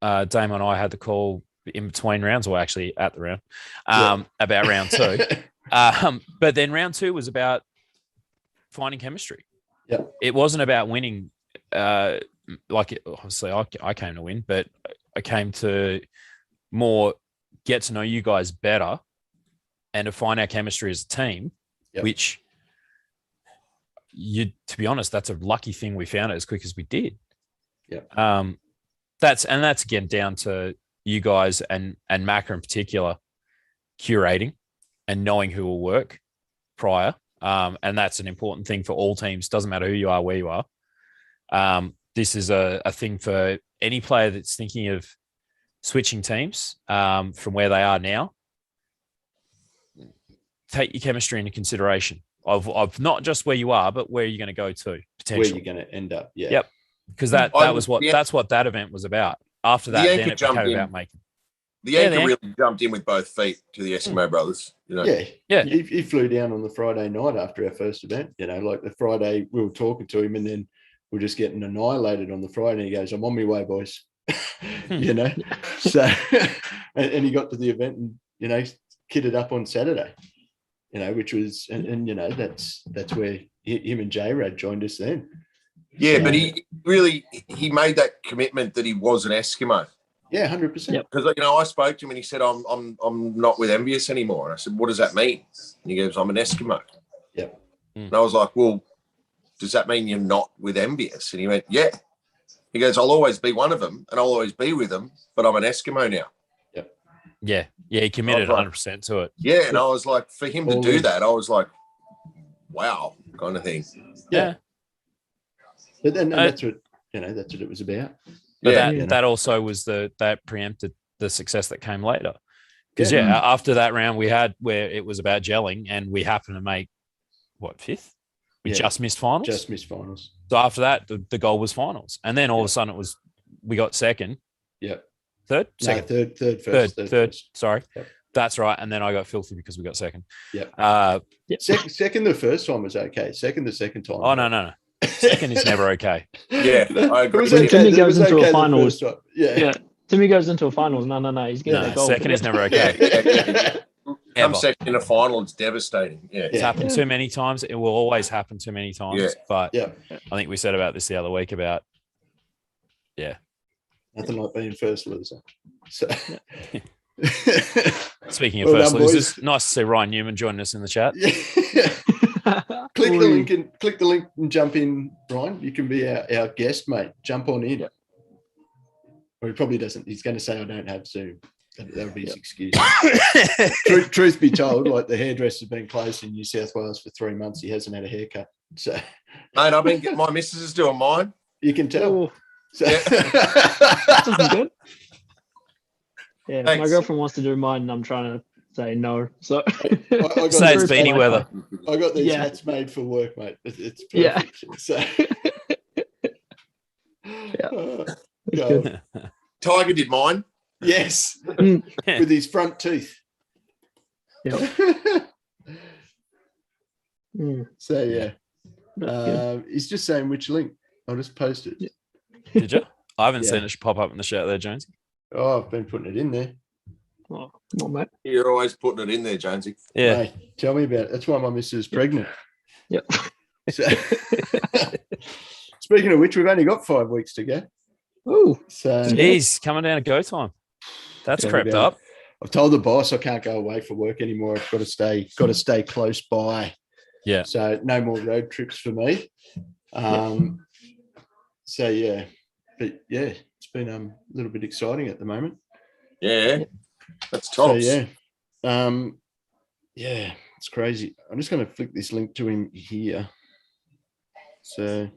Speaker 1: Damo and I had the call in between rounds, or actually at the round, about round two. But then round two was about finding chemistry.
Speaker 2: Yeah,
Speaker 1: it wasn't about winning. Obviously, I came to win, but I came to more get to know you guys better and to find our chemistry as a team, which to be honest, that's a lucky thing we found it as quick as we did.
Speaker 2: Yeah.
Speaker 1: That's again down to you guys and Macca in particular curating and knowing who will work prior And that's an important thing for all teams. Doesn't matter who you are, where you are. This is a thing for any player that's thinking of switching teams from where they are now. Take your chemistry into consideration of not just where you are, but where you're going to go to potentially.
Speaker 2: Where you're going to end up. Yeah.
Speaker 1: Yep. Because that's what that event was about. After that, then it became about making.
Speaker 4: The anchor really jumped in with both feet to the Eskimo brothers. You know?
Speaker 2: Yeah. He flew down on the Friday night after our first event. You know, like the Friday we were talking to him, and then we're just getting annihilated on the Friday. And he goes, "I'm on my way, boys." You know, so and he got to the event and kitted up on Saturday. Which was and that's where him and J-Rad joined us then.
Speaker 4: Yeah, but he made that commitment that he was an Eskimo.
Speaker 2: Yeah, 100%.
Speaker 4: Because I spoke to him and he said, "I'm not with Envious anymore." And I said, "What does that mean?" And he goes, "I'm an Eskimo."
Speaker 2: Yep.
Speaker 4: And I was like, "Well, does that mean you're not with Envious?" And he went, "Yeah." He goes, "I'll always be one of them and I'll always be with them, but I'm an Eskimo now."
Speaker 2: Yep.
Speaker 1: Yeah. Yeah, he committed 100% to it.
Speaker 4: Yeah, and I was like, for him to do that, I was like, wow, kind of thing.
Speaker 2: Yeah. But then that's what it was about.
Speaker 1: But that also was that preempted the success that came later. Because after that round we had where it was about gelling, and we happened to make fifth? We just missed finals.
Speaker 2: Just missed finals.
Speaker 1: So after that, the goal was finals, and then all of a sudden we got second.
Speaker 2: Yeah.
Speaker 1: Third.
Speaker 2: Third.
Speaker 1: Sorry.
Speaker 2: Yep.
Speaker 1: That's right. And then I got filthy because we got second.
Speaker 2: Yeah. Second, the first time was okay. Second, the second time.
Speaker 1: Oh no. Second is never okay.
Speaker 4: Yeah, I agree.
Speaker 3: When Timmy goes into a finals,
Speaker 2: yeah.
Speaker 3: Timmy goes into a finals. No, he's getting a goal.
Speaker 1: Second is never okay.
Speaker 4: I'm second in a final. It's devastating. Yeah,
Speaker 1: it's happened too many times. It will always happen too many times.
Speaker 4: Yeah.
Speaker 1: But I think we said about this the other week about
Speaker 2: nothing like being first loser. So.
Speaker 1: Speaking of first losers, nice to see Ryan Newman joining us in the chat.
Speaker 2: Click the link and jump in, Ryan. You can be our guest, mate. Jump on in. Or he probably doesn't. He's going to say, "I don't have Zoom." That would be his excuse. Truth be told, like the hairdresser's been closed in New South Wales for 3 months. He hasn't had a haircut. So,
Speaker 4: mate, I've been my missus is doing mine.
Speaker 2: You can tell. So.
Speaker 3: That's good. Yeah,
Speaker 4: Thanks.
Speaker 3: my girlfriend wants to do mine, and I'm trying to say no. So
Speaker 1: say it's beanie weather.
Speaker 2: I got these hats made for work, mate. It's perfect. So,
Speaker 4: Tiger did mine.
Speaker 2: Yes, with his front teeth. So he's just saying which link. I'll just post it.
Speaker 1: Did you? I haven't seen it pop up in the chat there, Jones.
Speaker 2: Oh, I've been putting it in there.
Speaker 3: Oh, come on, mate.
Speaker 4: You're always putting it in there, Jonesy.
Speaker 1: Yeah.
Speaker 2: Mate, tell me about it. That's why my missus is pregnant.
Speaker 3: Yep.
Speaker 2: So, speaking of which, we've only got 5 weeks to go.
Speaker 3: Oh,
Speaker 2: so
Speaker 1: he's coming down to go time. That's crept up.
Speaker 2: I've told the boss I can't go away for work anymore. I've got to stay close by.
Speaker 1: Yeah.
Speaker 2: So no more road trips for me. So yeah, but yeah, it's been a little bit exciting at the moment.
Speaker 4: Yeah, that's tops.
Speaker 2: So yeah, it's crazy. I'm just going to flick this link to him here. So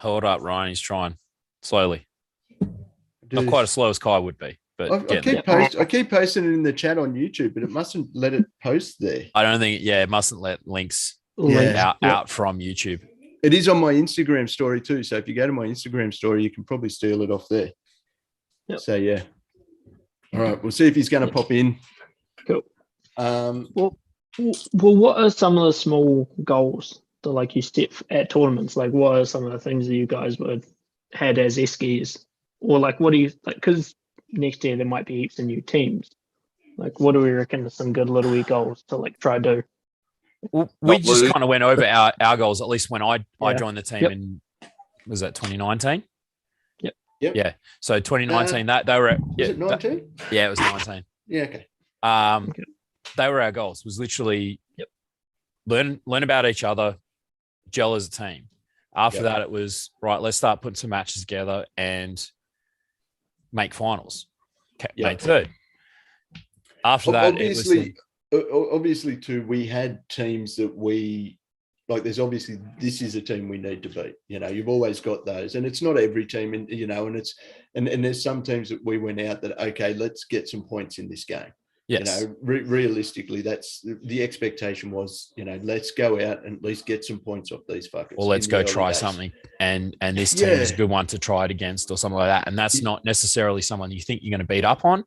Speaker 1: hold up, Ryan. He's trying slowly. Not quite as slow as Kai would be, but
Speaker 2: I keep posting it in the chat on YouTube, but it mustn't let it post there.
Speaker 1: I don't think. Yeah, it mustn't let links out from YouTube.
Speaker 2: It is on my Instagram story too. So if you go to my Instagram story, you can probably steal it off there.
Speaker 3: Yep.
Speaker 2: So yeah. All right, we'll see if he's going to pop in.
Speaker 3: Cool. Well, what are some of the small goals that you set at tournaments? What are some of the things that you guys had as Eskies? Or what do you because next year there might be heaps of new teams. What do we reckon are some good little wee goals to try to do?
Speaker 1: Well, we just kind of went over our goals, at least when I joined the team in, was that 2019?
Speaker 2: Yep.
Speaker 1: Yeah. So 2019, that they were
Speaker 2: was it 19?
Speaker 1: Yeah, it was 19.
Speaker 2: Yeah, okay.
Speaker 1: They were our goals. Was literally learn about each other, gel as a team. After that, it was right. Let's start putting some matches together and make finals. Made third. After that,
Speaker 2: obviously, obviously too, we had teams that we like. There's obviously this is a team we need to beat. You've always got those, and it's not every team, and and there's some teams that we went out that okay, let's get some points in this game.
Speaker 1: Yes.
Speaker 2: Realistically, that's the expectation was, let's go out and at least get some points off these fuckers.
Speaker 1: Or let's go try something. And this team is a good one to try it against or something like that. And that's not necessarily someone you think you're going to beat up on.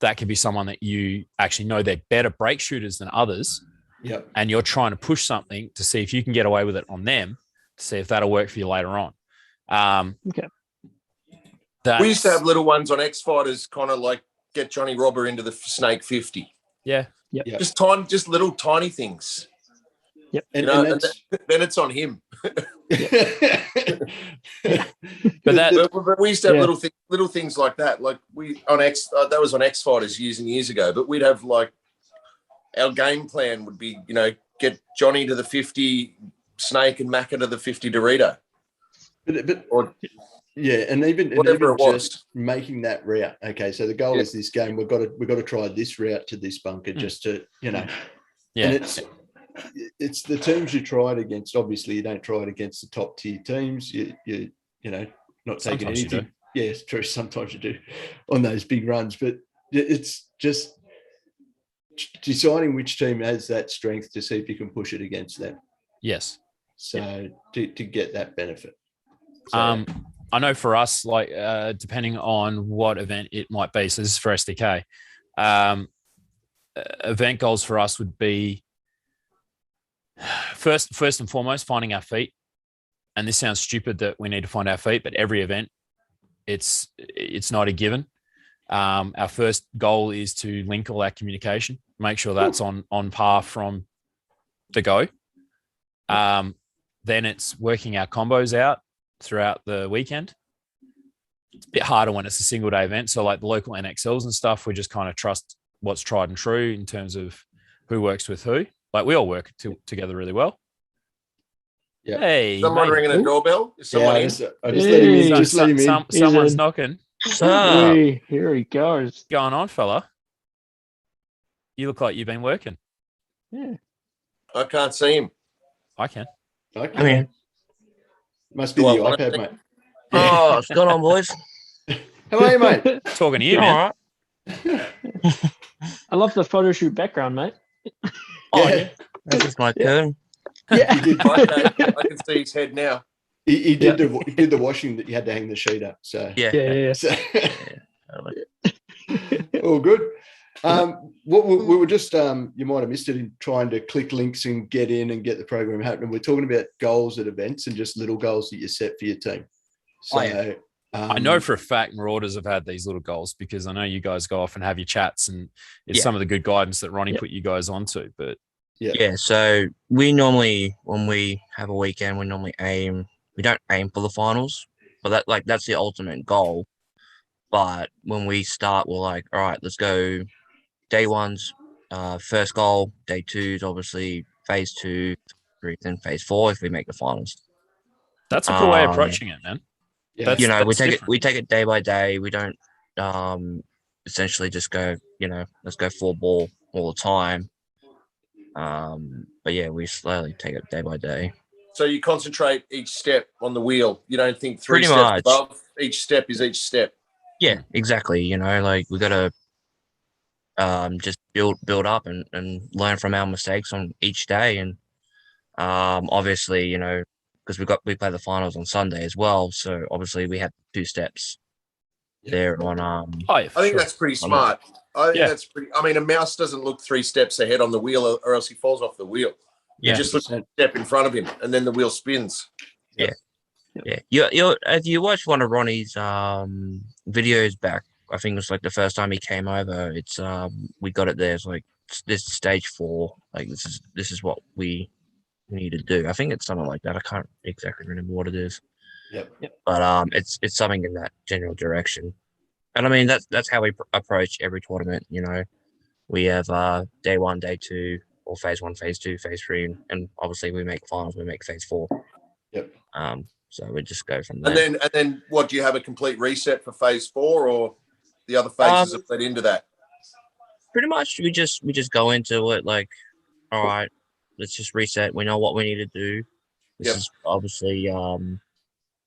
Speaker 1: That could be someone that you actually know they're better break shooters than others.
Speaker 2: Yep.
Speaker 1: And you're trying to push something to see if you can get away with it on them, to see if that'll work for you later on.
Speaker 3: Okay.
Speaker 4: We used to have little ones on X Fighters, kind of like get Johnny Robber into the Snake 50.
Speaker 1: Yeah.
Speaker 3: Yep.
Speaker 4: Just little tiny things.
Speaker 3: Yep.
Speaker 4: And then it's on him.
Speaker 1: But
Speaker 4: we used to have little things like that. Like that was on X Fighters years and years ago. But we'd have like our game plan would be, get Johnny to the 50 Snake and Macca to the 50 Dorito.
Speaker 2: Yeah, and even just making that route. Okay, so the goal is this game. We've got to try this route to this bunker just to And it's the teams you try it against. Obviously, you don't try it against the top tier teams. You not taking
Speaker 1: Sometimes
Speaker 2: anything. Yeah, it's true. Sometimes you do on those big runs, but it's just deciding which team has that strength to see if you can push it against them.
Speaker 1: Yes.
Speaker 2: So to get that benefit. So,
Speaker 1: I know for us, like depending on what event it might be. So this is for SDK. Event goals for us would be first and foremost finding our feet. And this sounds stupid that we need to find our feet, but every event, it's not a given. Our first goal is to link all our communication, make sure that's on par from the go. Then it's working our combos out throughout the weekend. It's a bit harder when it's a single day event. So like the local NXLs and stuff, we just kind of trust what's tried and true in terms of who works with who. Like we all work together really well.
Speaker 2: Yeah.
Speaker 1: Hey,
Speaker 4: someone ringing a doorbell? Is someone in?
Speaker 2: I just let him in. Just let him in.
Speaker 1: Someone's knocking.
Speaker 3: Hey, here he goes.
Speaker 1: What's going on, fella? You look like you've been working.
Speaker 3: Yeah.
Speaker 4: I can't see him.
Speaker 1: I can.
Speaker 2: Okay.
Speaker 3: I mean,
Speaker 2: must be the iPad, mate.
Speaker 5: Oh, what's going on, boys?
Speaker 2: How are you, mate?
Speaker 1: Talking to you, man.
Speaker 5: All right.
Speaker 3: I love the photo shoot background, mate.
Speaker 5: Oh, yeah. That's just my turn.
Speaker 3: Yeah.
Speaker 4: I can see his head now.
Speaker 2: He did the washing that you had to hang the sheet up. So
Speaker 5: Yeah.
Speaker 2: So,
Speaker 5: Totally.
Speaker 2: all good. What we were just you might have missed it in trying to click links and get in and get the program happening. We're talking about goals at events and just little goals that you set for your team. So
Speaker 1: I know for a fact Marauders have had these little goals because I know you guys go off and have your chats, and it's some of the good guidance that Ronnie put you guys onto. But
Speaker 5: Yeah, so we normally, when we have a weekend, we don't aim for the finals, but that's the ultimate goal. But when we start, we're like, all right, let's go. Day one's first goal. Day two's obviously phase 2, 3, then phase 4 if we make the finals.
Speaker 1: that's a cool way of approaching it, man.
Speaker 2: Yeah.
Speaker 5: We take it day by day. We don't essentially just go, let's go full ball all the time. But yeah, we slowly take it day by day.
Speaker 4: So you concentrate each step on the wheel. You don't think three
Speaker 5: Pretty
Speaker 4: steps
Speaker 5: much.
Speaker 4: above. Each step is each step.
Speaker 5: Yeah, exactly. Like we gotta just build up and learn from our mistakes on each day. And obviously, because we play the finals on Sunday as well. So obviously we have 2 steps there on
Speaker 4: I think that's pretty smart. I think that's pretty. I mean, a mouse doesn't look 3 steps ahead on the wheel, or else he falls off the wheel.
Speaker 5: Yeah.
Speaker 4: He just looks a step in front of him, and then the wheel spins.
Speaker 5: Yeah. If you watch one of Ronnie's videos back, I think it was like the first time he came over. It's we got it there. It's like this is stage 4. Like this is what we need to do. I think it's something like that. I can't exactly remember what it is.
Speaker 2: Yep.
Speaker 5: But it's something in that general direction. And I mean that's how we approach every tournament. We have day 1, day 2, or phase 1, phase 2, phase 3, and obviously we make finals. We make phase 4.
Speaker 2: Yep.
Speaker 5: So we just go from there.
Speaker 4: And then what, do you have a complete reset for phase 4, or the other phases have led into that?
Speaker 5: Pretty much, we just go into it like, all right, let's just reset. We know what we need to do. This is obviously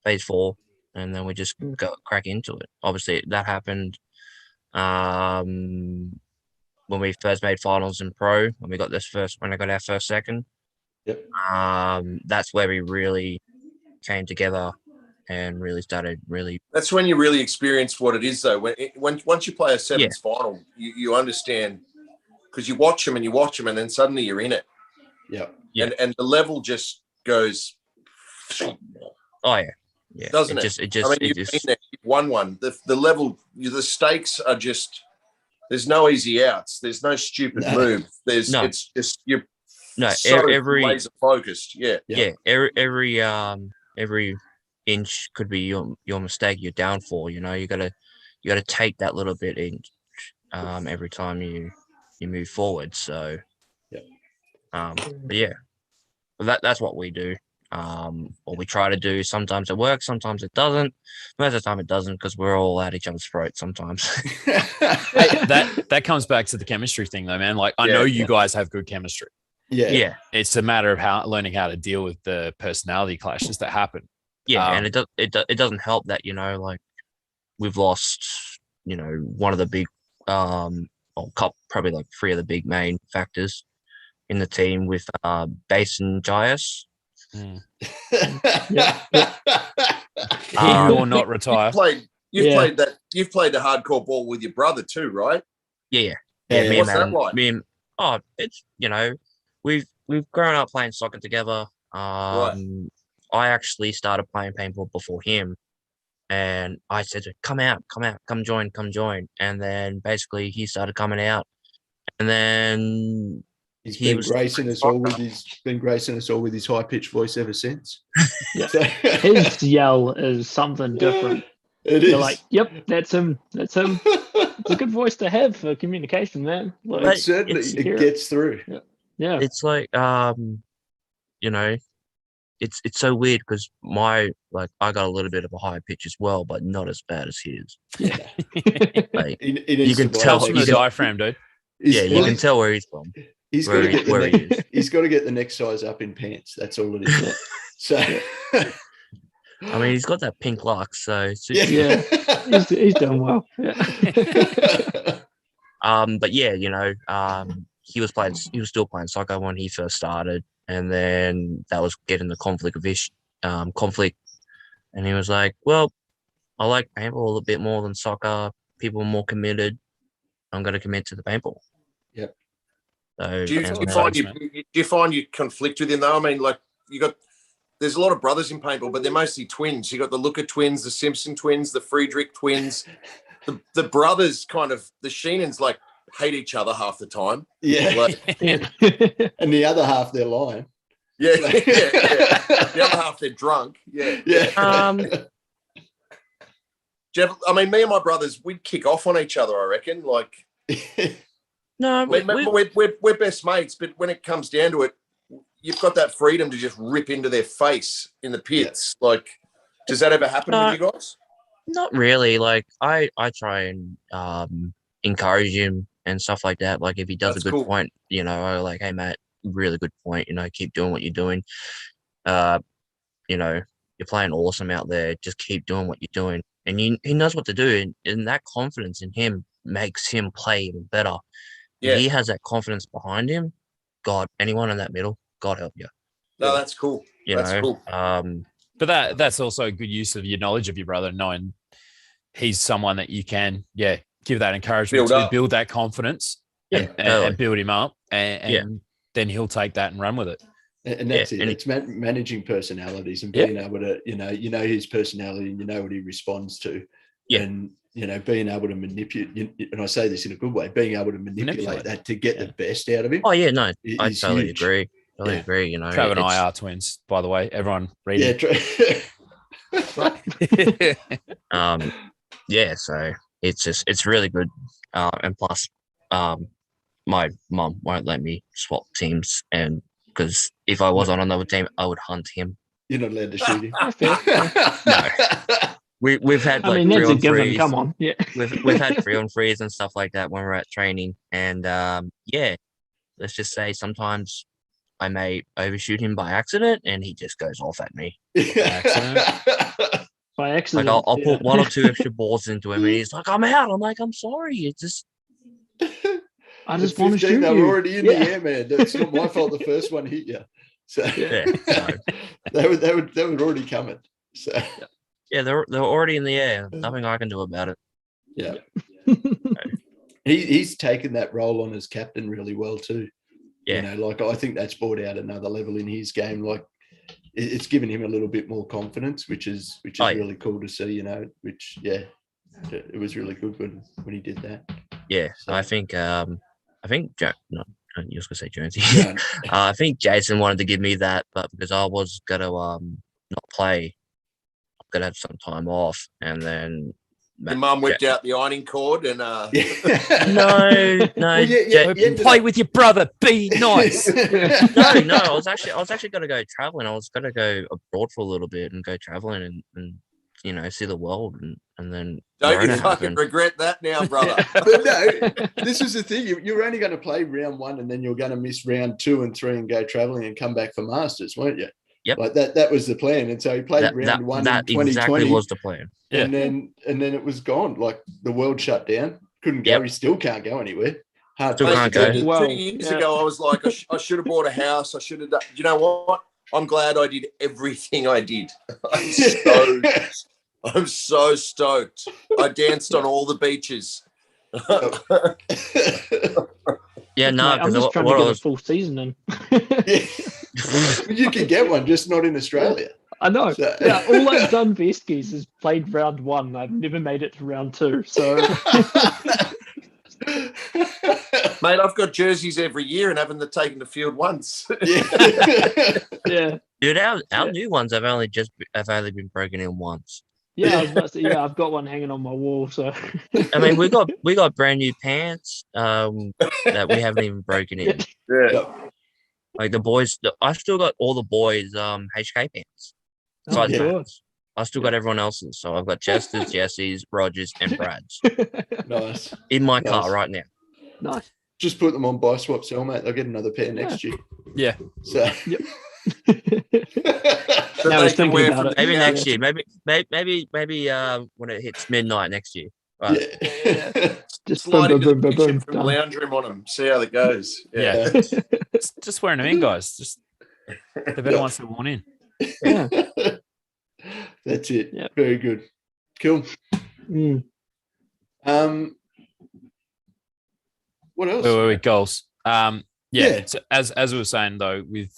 Speaker 5: phase 4, and then we just go crack into it. Obviously, that happened when we first made finals in pro. When I got our first second.
Speaker 2: Yep.
Speaker 5: That's where we really came together and really started really.
Speaker 4: That's when you really experience what it is, though. Once you play a sevens final, you understand, because you watch them, and then suddenly you're in it.
Speaker 2: Yeah.
Speaker 4: And the level just goes.
Speaker 5: Oh yeah.
Speaker 4: Doesn't it? You've been there, you've won one. The level, the stakes are just. There's no easy outs. There's no stupid move. It's just you're.
Speaker 5: No, every
Speaker 4: laser focused. Yeah.
Speaker 5: Every inch could be your mistake, your downfall. You gotta take that little bit inch every time you move forward. So but yeah, that's what we do. What we try to do. Sometimes it works, sometimes it doesn't. Most of the time it doesn't, because we're all at each other's throats sometimes.
Speaker 1: Hey, that comes back to the chemistry thing though, man. Like I know you guys have good chemistry.
Speaker 2: Yeah.
Speaker 1: It's a matter of learning how to deal with the personality clashes that happen.
Speaker 5: Yeah, and it doesn't help that, like we've lost, one of the big probably like 3 of the big main factors in the team with Base and Jais.
Speaker 1: He will not retire.
Speaker 4: You've played the hardcore ball with your brother too, right?
Speaker 5: Yeah.
Speaker 4: Me What's that like?
Speaker 5: It's we've grown up playing soccer together.
Speaker 4: Right.
Speaker 5: I actually started playing paintball before him, and I said, come out, come join. And then basically he started coming out, and then
Speaker 2: he's been gracing us all with his high pitched voice ever since.
Speaker 3: His yell is something different.
Speaker 2: You're
Speaker 3: like, yep, that's him. It's a good voice to have for communication, man.
Speaker 2: Like, it gets through.
Speaker 3: Yeah.
Speaker 5: It's like it's so weird, because I got a little bit of a higher pitch as well, but not as bad as his.
Speaker 3: Yeah.
Speaker 5: Like, you can tell
Speaker 1: from the diaphragm, dude.
Speaker 5: You can tell where he's from.
Speaker 2: He's got to get the next size up in pants. That's all it is. So,
Speaker 5: I mean, he's got that pink lux, so
Speaker 3: yeah, he's done well. Yeah.
Speaker 5: But yeah, he was still playing soccer when he first started, and then that was getting the conflict, and he was like, "Well, I like paintball a bit more than soccer. People are more committed. I'm going to commit to the paintball."
Speaker 2: Yep.
Speaker 5: So,
Speaker 4: do you find you conflict with him though? I mean, like there's a lot of brothers in paintball, but they're mostly twins. You got the Looker twins, the Simpson twins, the Friedrich twins. The brothers the Sheenans hate each other half the time.
Speaker 2: Yeah. And the other half they're lying.
Speaker 4: Yeah. The other half they're drunk. Yeah. Jeff, I mean, me and my brothers, we'd kick off on each other, I reckon.
Speaker 5: No,
Speaker 4: we're best mates, but when it comes down to it, you've got that freedom to just rip into their face in the pits. Yeah. Does that ever happen with you guys?
Speaker 5: Not really. I try and encourage him and stuff like that. Like, if he does a good point, I like, hey Matt, really good point. Keep doing what you're doing. You're playing awesome out there. Just keep doing what you're doing. And he knows what to do. And that confidence in him makes him play even better. Yeah. If he has that confidence behind him, God, anyone in that middle, God help you.
Speaker 4: No, that's cool. Cool.
Speaker 1: But that's also a good use of your knowledge of your brother, knowing he's someone that you can, give that encouragement to build that confidence and build him up, and then he'll take that and run with it.
Speaker 2: And that's it. It's managing personalities and being able to, his personality, and what he responds to. Yeah. And, being able to manipulate, and I say this in a good way, being able to manipulate that to get the best out of him.
Speaker 5: Oh, yeah, no, I totally agree. Totally agree.
Speaker 1: Trav and I are twins, by the way. Everyone read
Speaker 5: it. So it's really good. And plus, my mum won't let me swap teams, and because if I was on another team, I would hunt him.
Speaker 2: You're not allowed to shoot him.
Speaker 5: No. we've had
Speaker 3: I
Speaker 5: like
Speaker 3: mean, that's a
Speaker 5: 3-on-3s.
Speaker 3: given. Come on, yeah.
Speaker 5: We've had 3-on-3s and stuff like that when we're at training, and let's just say sometimes I may overshoot him by accident, and he just goes off at me.
Speaker 1: Accident.
Speaker 3: By
Speaker 5: Like
Speaker 3: accident.
Speaker 5: I'll put 1 or 2 extra balls into him, and he's like, "I'm out." I'm like, "I'm sorry. It's just."
Speaker 3: I just
Speaker 2: At
Speaker 3: want to
Speaker 2: 15,
Speaker 3: shoot
Speaker 2: they
Speaker 3: you.
Speaker 2: were already in the air, man. It's not my fault the first one hit you. So
Speaker 5: Yeah,
Speaker 2: they were already coming. So
Speaker 5: yeah, they're already in the air. Nothing I can do about it.
Speaker 2: yeah. He's taken that role on as captain really well too.
Speaker 5: Yeah.
Speaker 2: You know, like I think that's brought out another level in his game. Like it's given him a little bit more confidence, which is really cool to see, you know, which it was really good when he did that.
Speaker 5: Yeah.
Speaker 2: So,
Speaker 5: I think no, you was gonna say Jonesy.
Speaker 2: yeah.
Speaker 5: I think Jason wanted to give me that, but because I was gonna not play, I'm gonna have some time off, and then
Speaker 4: Your mum whipped out the ironing cord and
Speaker 5: no.
Speaker 2: Well,
Speaker 1: Play with your brother. Be nice.
Speaker 5: No. I was actually gonna go traveling. I was gonna go abroad for a little bit and go traveling and you know, see the world, and then
Speaker 4: don't you
Speaker 5: Corona
Speaker 4: fucking
Speaker 5: happened.
Speaker 4: regret that now, brother.
Speaker 2: But no, this is the thing. You're only going to play round 1 and then you're going to miss round 2 and 3 and go traveling and come back for Masters, weren't you?
Speaker 5: Yep.
Speaker 2: Like that was the plan. And so he played round 1 in 2020.
Speaker 5: Exactly was the plan.
Speaker 2: And then it was gone. Like the world shut down. Couldn't go.
Speaker 5: Yep.
Speaker 2: He still can't go anywhere.
Speaker 5: Still can't go.
Speaker 3: Well,
Speaker 4: 2 years ago, I was like, I should have bought a house. I should have done. You know what? I'm glad I did everything I did. I'm so stoked. I danced on all the beaches.
Speaker 5: Yeah, no,
Speaker 3: Mate, I'm just trying to get a full season in.
Speaker 2: You can get one, just not in Australia.
Speaker 3: I know.
Speaker 2: So-
Speaker 3: Yeah, all I've done for Eskies is played round 1. I've never made it to round 2. So
Speaker 4: Mate, I've got jerseys every year and haven't taken the field once.
Speaker 3: yeah.
Speaker 5: Dude, our new ones have only been broken in once.
Speaker 3: Yeah, I was about to say, yeah, I've got one hanging on my wall. So
Speaker 5: I mean, we got brand new pants that we haven't even broken in.
Speaker 4: Yeah.
Speaker 5: Like the boys, I still got all the boys HK pants.
Speaker 3: Oh,
Speaker 5: Size
Speaker 3: yeah.
Speaker 5: pants. I still got everyone else's. So I've got Chester's, Jesse's, Rogers, and Brad's
Speaker 2: Nice.
Speaker 5: in my
Speaker 2: Nice.
Speaker 5: car right now.
Speaker 3: Nice.
Speaker 2: Just put them on buy swap sell, mate. They'll get another pair next year.
Speaker 1: Yeah.
Speaker 2: So
Speaker 4: That
Speaker 3: Now
Speaker 4: they
Speaker 3: he's
Speaker 4: can
Speaker 3: thinking
Speaker 4: wear
Speaker 3: about
Speaker 4: from
Speaker 3: it.
Speaker 5: Maybe
Speaker 4: the
Speaker 5: next
Speaker 4: couch.
Speaker 5: year. Maybe when it hits midnight next year. Right.
Speaker 2: yeah.
Speaker 3: Just
Speaker 4: Slide
Speaker 3: boom,
Speaker 4: into
Speaker 3: boom,
Speaker 4: the
Speaker 3: boom, boom,
Speaker 4: kitchen
Speaker 3: boom.
Speaker 4: from the
Speaker 3: Done.
Speaker 4: lounge room on them. See how that goes.
Speaker 1: Yeah. Just wearing them in, guys. Just the better ones that want in.
Speaker 3: Yeah.
Speaker 2: That's it.
Speaker 3: Yep.
Speaker 2: Very good. Cool.
Speaker 3: Mm.
Speaker 2: What else?
Speaker 1: Wait, goals. Yeah.
Speaker 2: Yeah.
Speaker 1: So as we were saying though, with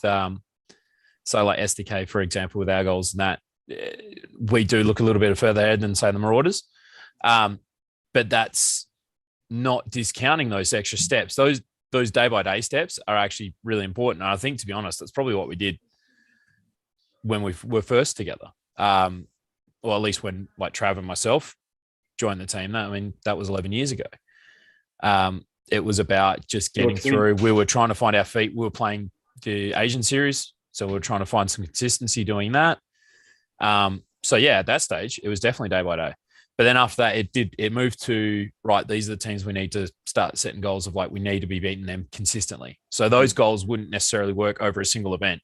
Speaker 1: so like SDK for example, with our goals and that, we do look a little bit further ahead than say the Marauders, but that's not discounting those extra steps. Those day by day steps are actually really important. And I think, to be honest, that's probably what we did when we were first together, or at least when like Trav and myself joined the team. I mean, that was 11 years ago. It was about just getting through. We were trying to find our feet. We were playing the Asian series, so we were trying to find some consistency doing that. So yeah, at that stage, it was definitely day by day. But then after that, it moved to, right, these are the teams we need to start setting goals of, like, we need to be beating them consistently. So those goals wouldn't necessarily work over a single event.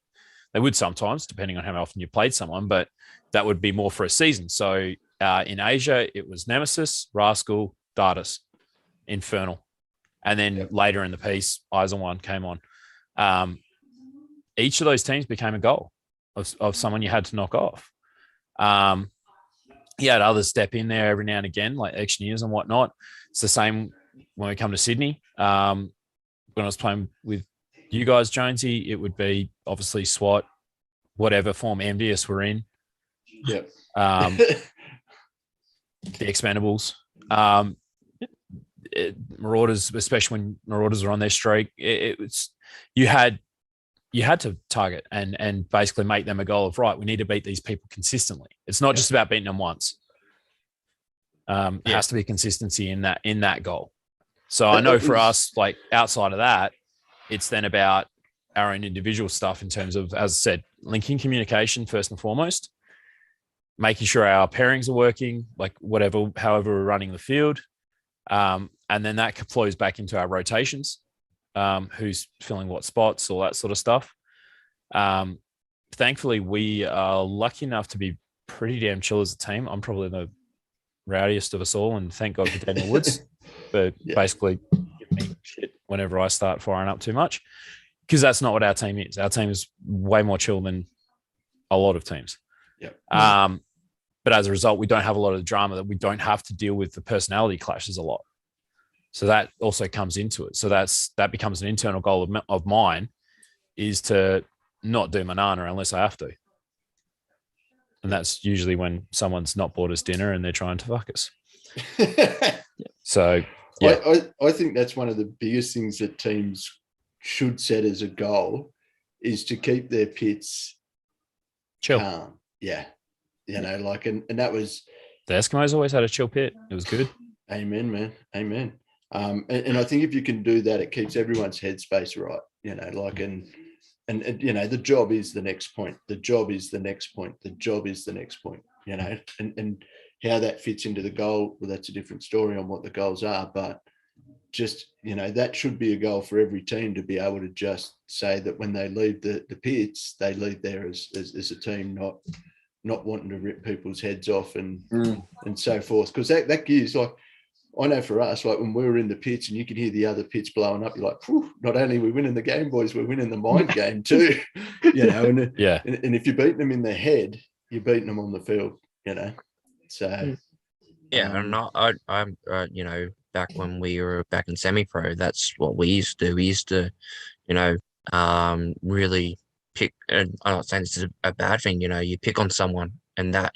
Speaker 1: They would sometimes, depending on how often you played someone, but that would be more for a season. So in Asia, it was Nemesis, Rascal, Dardis, Infernal. And then later in the piece, One came on. Each of those teams became a goal of someone you had to knock off. He had others step in there every now and again, like Exineers and whatnot. It's the same when we come to Sydney. When I was playing with you guys, Jonesy, it would be obviously SWAT, whatever form MDS we're in.
Speaker 2: Yep.
Speaker 1: The Expendables. Marauders, especially when Marauders are on their streak, it's you had to target and basically make them a goal of, right, we need to beat these people consistently. It's not just about beating them once. It has to be consistency in that goal. So I know for us, like outside of that, it's then about our own individual stuff in terms of, as I said, linking communication first and foremost. making sure our pairings are working, like however we're running the field. And then that flows back into our rotations, who's filling what spots, all that sort of stuff. Thankfully, we are lucky enough to be pretty damn chill as a team. I'm probably the rowdiest of us all, and thank God for Daniel Woods for basically giving me shit whenever I start firing up too much, because that's not what our team is. Our team is way more chill than a lot of teams. But as a result, we don't have a lot of drama, that we don't have to deal with the personality clashes a lot. So that also comes into it. So that becomes an internal goal of mine, is to not do manana unless I have to. And that's usually when someone's not bought us dinner and they're trying to fuck us. So yeah.
Speaker 2: I think that's one of the biggest things that teams should set as a goal, is to keep their pits
Speaker 1: chill.
Speaker 2: Calm. Yeah. You know, like, and that was,
Speaker 1: the Eskimos always had a chill pit. It was good.
Speaker 2: Amen, man. Amen. And I think if you can do that, it keeps everyone's headspace right. You know, like, and you know, the job is the next point. The job is the next point. The job is the next point. You know, and how that fits into the goal, well, that's a different story on what the goals are. But just, you know, that should be a goal for every team, to be able to just say that when they leave the pits, they leave there as a team, not wanting to rip people's heads off and so forth. Because that gives, like, I know for us, like when we were in the pits and you could hear the other pits blowing up, you're like, not only are we winning the game, boys, we're winning the mind game too. You know, and if you're beating them in the head, you're beating them on the field, you know. So
Speaker 5: I'm you know, back when we were back in semi-pro, that's what we used to do. We used to, you know, really pick, and I'm not saying this is a bad thing, you know, you pick on someone and that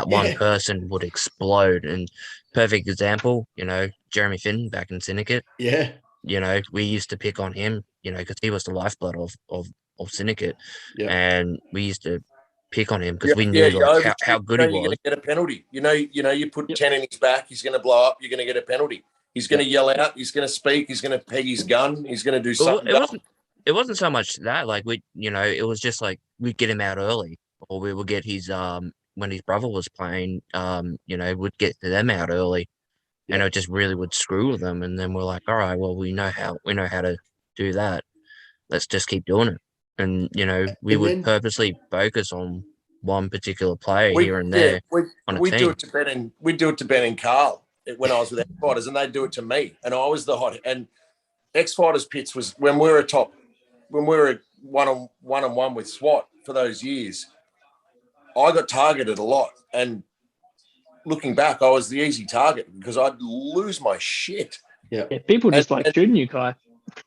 Speaker 5: one person would explode. And perfect example, you know, Jeremy Finn back in Syndicate.
Speaker 2: Yeah.
Speaker 5: You know, we used to pick on him, you know, because he was the lifeblood of Syndicate. Yeah. And we used to pick on him because we knew how good he was.
Speaker 4: You're going to get a penalty. You know, you put 10 in his back, he's going to blow up, you're going to get a penalty. He's going to yell out, he's going to speak, he's going to peg his gun, he's going to do something.
Speaker 5: It wasn't so much that, like, we, you know, it was just like we'd get him out early, or we would get his when his brother was playing, you know, we'd get them out early, and it just really would screw with them. And then we're like, all right, well, we know how to do that. Let's just keep doing it. And, you know, we would purposely focus on one particular player here and there.
Speaker 4: We do it to Ben and Carl when I was with X Fighters, and they'd do it to me, and I was the hot. And X Fighters pits was when we were one-on-one with SWAT for those years. I got targeted a lot, and looking back, I was the easy target because I'd lose my shit.
Speaker 3: Yeah, people just like shooting you, Kai.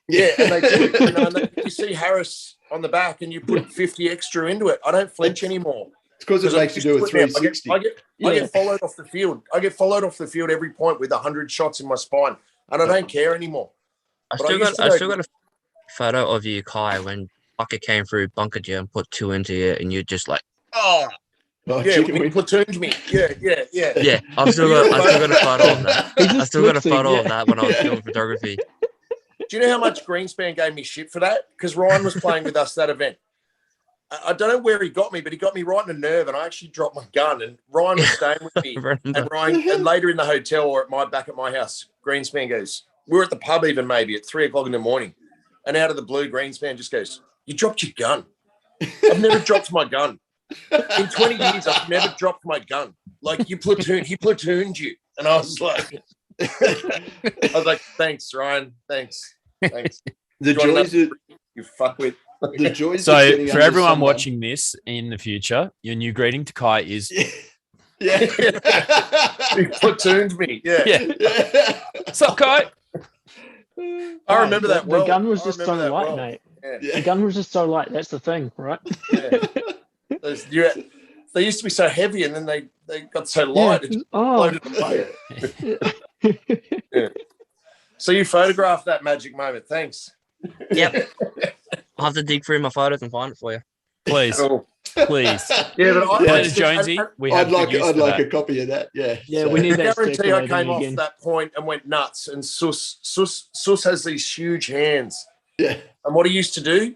Speaker 4: Yeah, and they do. And you see Harris on the back, and you put 50 extra into it. I don't flinch anymore.
Speaker 2: It's because it makes you do a 360.
Speaker 4: I get followed off the field. I get followed off the field every point with 100 shots in my spine, and I don't care anymore.
Speaker 5: I still got a photo of you, Kai, when Bucket came through, bunkered you, and put 2 into you, and you're just like, oh
Speaker 4: yeah, he platooned me. Yeah.
Speaker 5: Yeah, I've still got a photo of that. I still got a photo of that when I was doing photography.
Speaker 4: Do you know how much Greenspan gave me shit for that? Because Ryan was playing with us that event. I don't know where he got me, but he got me right in the nerve, and I actually dropped my gun. And Ryan was staying with me, and later in the hotel or back at my house, Greenspan goes, we were at the pub even maybe at 3:00 in the morning, and out of the blue, Greenspan just goes, "You dropped your gun." I've never dropped my gun. In 20 years, I've never dropped my gun. Like, he platooned you. And I was like, thanks, Ryan. Thanks.
Speaker 2: The joys of
Speaker 4: you fuck with.
Speaker 2: The joys.
Speaker 1: So for everyone watching this in the future, your new greeting to Kai is
Speaker 2: Yeah.
Speaker 4: He platooned me. Yeah.
Speaker 1: What's up, Kai?
Speaker 4: I remember that well.
Speaker 3: The gun was just so light, mate.
Speaker 4: Yeah.
Speaker 3: The gun was just so light. That's the thing, right?
Speaker 4: Yeah. They used to be so heavy, and then they got so light. It just floated away. Yeah. So you photographed that magic moment. Thanks.
Speaker 5: Yep. I'll have to dig through my photos and find it for you.
Speaker 1: Please.
Speaker 4: Cool.
Speaker 1: Please.
Speaker 4: Yeah, but
Speaker 1: Jonesy,
Speaker 2: I'd like a copy of that. Yeah.
Speaker 3: Yeah, we need that.
Speaker 4: I guarantee I came off that point and went nuts. And Sus has these huge hands.
Speaker 2: Yeah.
Speaker 4: And what he used to do,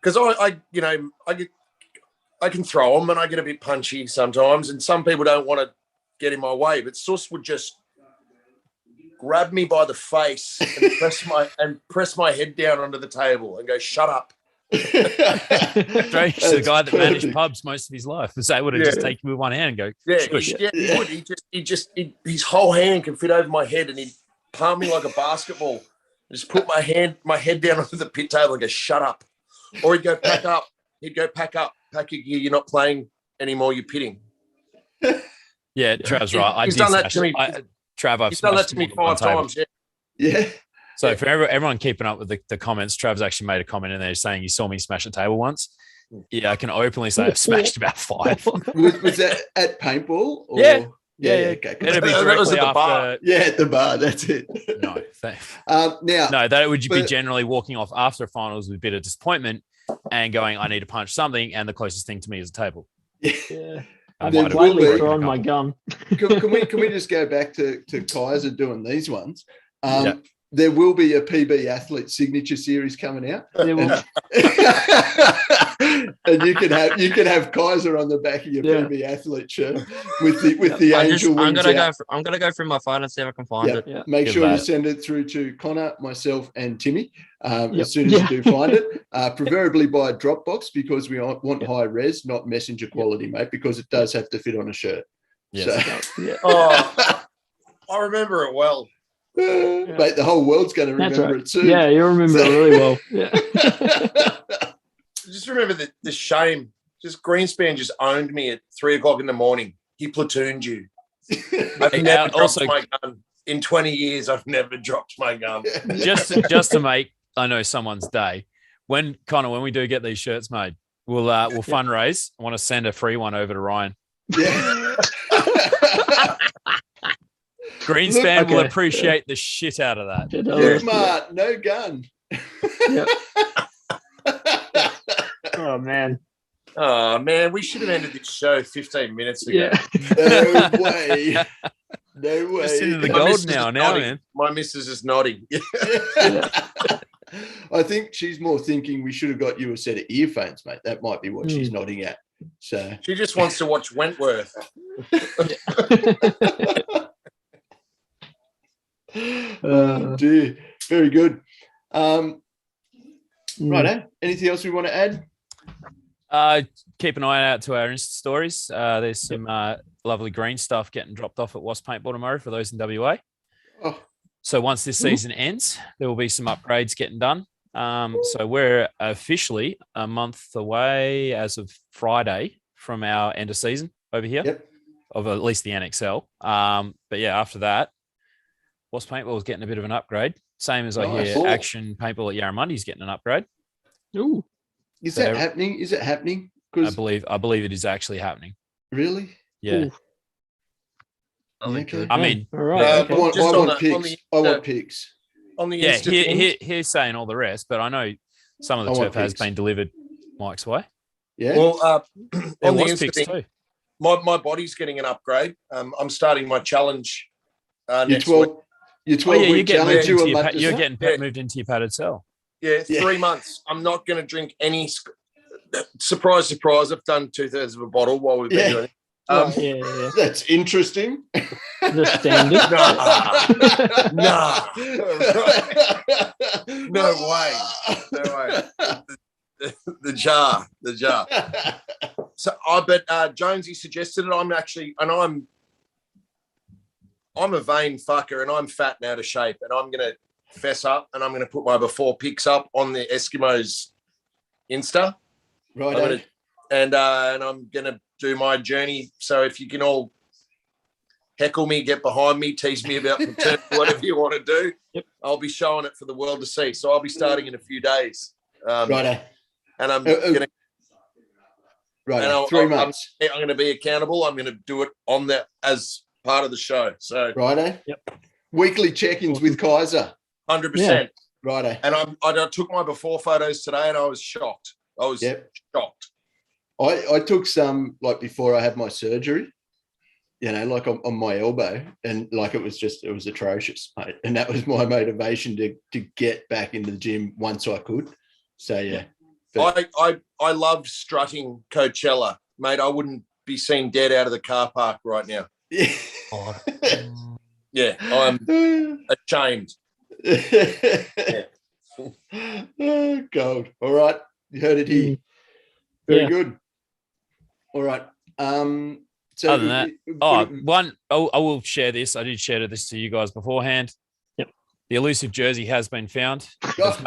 Speaker 4: because I I can throw them and I get a bit punchy sometimes, and some people don't want to get in my way, but Sus would just grab me by the face and press my head down onto the table and go, "Shut up."
Speaker 1: Strange, the guy that managed
Speaker 2: perfect.
Speaker 1: pubs most of his life was able to just take you with one hand and go,
Speaker 4: He would. His whole hand can fit over my head, and he'd palm me like a basketball. Just put my head down onto the pit table and go, "Shut up," or he'd go, "Pack up." He'd go, "Pack up, pack your gear. You're not playing anymore. You're pitting."
Speaker 1: Yeah, Trav's right.
Speaker 4: He's done that to me.
Speaker 1: Trav, I've
Speaker 4: He's done that to me
Speaker 1: smashed
Speaker 4: 5
Speaker 1: on
Speaker 4: times.
Speaker 2: Yeah.
Speaker 1: So for everyone keeping up with the comments, Trav's actually made a comment in there saying he saw me smash a table once. Yeah, I can openly say I've smashed about 5.
Speaker 2: Was that at paintball? Or?
Speaker 1: Yeah.
Speaker 2: Yeah. Okay. Cool.
Speaker 1: It'll be
Speaker 4: That was
Speaker 1: directly
Speaker 4: at the bar.
Speaker 1: after.
Speaker 2: Yeah, at the bar. That's it.
Speaker 1: No,
Speaker 2: Now,
Speaker 1: no, that would be generally walking off after finals with a bit of disappointment and going, I need to punch something, and the closest thing to me is a table.
Speaker 3: Yeah.
Speaker 1: I
Speaker 3: I've
Speaker 1: might have
Speaker 3: gladly
Speaker 1: broken a
Speaker 3: thrown my
Speaker 1: couple.
Speaker 3: gun.
Speaker 2: can we just go back to Kaiser doing these ones? There will be a PB athlete signature series coming out.
Speaker 3: There will-
Speaker 2: And you can have Kaiser on the back of your PB athlete shirt with the angel wings out.
Speaker 5: I'm gonna go through my phone and see if I can find it.
Speaker 3: Yeah.
Speaker 2: Make
Speaker 1: Give
Speaker 2: sure you
Speaker 1: that.
Speaker 2: send it through to Connor, myself, and Timmy
Speaker 3: Yep.
Speaker 2: as soon as you do find it. Preferably by a Dropbox, because we want high res, not messenger quality, mate, because it does have to fit on a shirt.
Speaker 1: Yes.
Speaker 2: So,
Speaker 3: Yeah.
Speaker 4: Oh, I remember it well.
Speaker 2: mate, the whole world's going to
Speaker 3: That's
Speaker 2: remember
Speaker 3: right.
Speaker 2: it soon.
Speaker 3: Yeah, you remember it really well. Yeah.
Speaker 4: Just remember the shame. Just Greenspan just owned me at 3:00 in the morning. He platooned you. I've never dropped my gun. In 20 years, I've never dropped my gun.
Speaker 1: just to make someone's day. When we do get these shirts made, we'll fundraise. I want to send a free one over to Ryan.
Speaker 2: Yeah.
Speaker 1: Greenspan will
Speaker 3: Okay.
Speaker 1: appreciate the shit out of that.
Speaker 2: Look, Mart, no gun.
Speaker 3: Yep. Oh man.
Speaker 4: Oh, man, we should have ended this show 15 minutes ago.
Speaker 3: Yeah.
Speaker 2: No way. No way.
Speaker 1: Just into the
Speaker 4: My
Speaker 1: gold
Speaker 4: missus is
Speaker 1: now,
Speaker 4: nodding.
Speaker 1: man.
Speaker 4: My missus is nodding.
Speaker 2: I think she's more thinking we should have got you a set of earphones, mate. That might be what she's nodding at. So
Speaker 4: She just wants to watch Wentworth.
Speaker 2: oh dear. Very good. Right, anything else we want to add?
Speaker 1: Keep an eye out to our Insta stories. There's some lovely green stuff getting dropped off at Wasp Paintball tomorrow for those in WA.
Speaker 2: Oh.
Speaker 1: So once this season ends, there will be some upgrades getting done. So we're officially a month away as of Friday from our end of season over here,
Speaker 2: Yep.
Speaker 1: of at least the NXL. But yeah, after that, Wasp Paintball is getting a bit of an upgrade. Same as I
Speaker 2: Nice.
Speaker 1: hear Action Paintball at Yarramundi is getting an upgrade.
Speaker 3: Ooh.
Speaker 2: Is that happening? Is it happening?
Speaker 1: I believe it is actually happening.
Speaker 2: Really?
Speaker 1: Yeah.
Speaker 3: Ooh.
Speaker 2: Okay.
Speaker 1: I mean,
Speaker 3: All right.
Speaker 2: I want,
Speaker 4: Just
Speaker 2: I
Speaker 4: on
Speaker 2: want
Speaker 4: the- on
Speaker 2: pics.
Speaker 4: the-
Speaker 2: I want pics.
Speaker 4: On the
Speaker 1: yeah,
Speaker 4: Insta thing.
Speaker 1: he's saying all the rest, but I know some of the
Speaker 2: I want
Speaker 1: turf has
Speaker 2: pics.
Speaker 1: been delivered Mike's way.
Speaker 2: Yeah.
Speaker 4: Well,
Speaker 1: There
Speaker 4: on the
Speaker 1: was
Speaker 4: Insta
Speaker 1: pics
Speaker 4: thing,
Speaker 1: too.
Speaker 4: my body's getting an upgrade. I'm starting my challenge
Speaker 2: Your
Speaker 4: next week.
Speaker 2: 12 your 12
Speaker 1: you're
Speaker 2: week
Speaker 1: getting,
Speaker 2: challenge.
Speaker 1: moved into,
Speaker 2: You a
Speaker 1: your,
Speaker 2: month
Speaker 1: you're
Speaker 2: to-
Speaker 1: getting
Speaker 4: Yeah.
Speaker 1: moved into your padded cell.
Speaker 4: Yeah,
Speaker 2: Yeah.
Speaker 4: 3 months. I'm not going to drink any. Surprise, surprise. I've done 2/3 of a bottle while we've been
Speaker 2: Yeah.
Speaker 4: doing it.
Speaker 3: Yeah.
Speaker 2: That's interesting.
Speaker 3: The standard.
Speaker 4: Nah. No way. No way. The jar. So Jonesy suggested it. I'm a vain fucker, and I'm fat and out of shape, and I'm going to fess up, and I'm going to put my before pics up on the Eskimos Insta.
Speaker 2: Right.
Speaker 4: And I'm going to do my journey. So if you can all heckle me, get behind me, tease me about paternity, whatever you want to do,
Speaker 3: Yep.
Speaker 4: I'll be showing it for the world to see. So I'll be starting in a few days.
Speaker 2: Right.
Speaker 4: And I'm going to.
Speaker 2: Right.
Speaker 4: And
Speaker 2: 3 months.
Speaker 4: I'm going to be accountable. I'm going to do it on that as part of the show. So
Speaker 2: Righto.
Speaker 3: Yep.
Speaker 2: Weekly check-ins with Kaiser.
Speaker 4: 100%.
Speaker 2: Righto.
Speaker 4: And I took my before photos today, and I was shocked. I was shocked.
Speaker 2: I took some like before I had my surgery, like on my elbow, and like it was atrocious, mate. And that was my motivation to get back into the gym once I could. So yeah.
Speaker 4: I love strutting Coachella, mate. I wouldn't be seen dead out of the car park right now.
Speaker 2: Yeah.
Speaker 5: Oh,
Speaker 4: Yeah, I'm ashamed.
Speaker 2: Oh, gold. All right. You heard it here. Very good. All right. So
Speaker 1: Other than that, I will share this. I did share this to you guys beforehand.
Speaker 3: Yep.
Speaker 1: The elusive jersey has been found.
Speaker 2: Oh.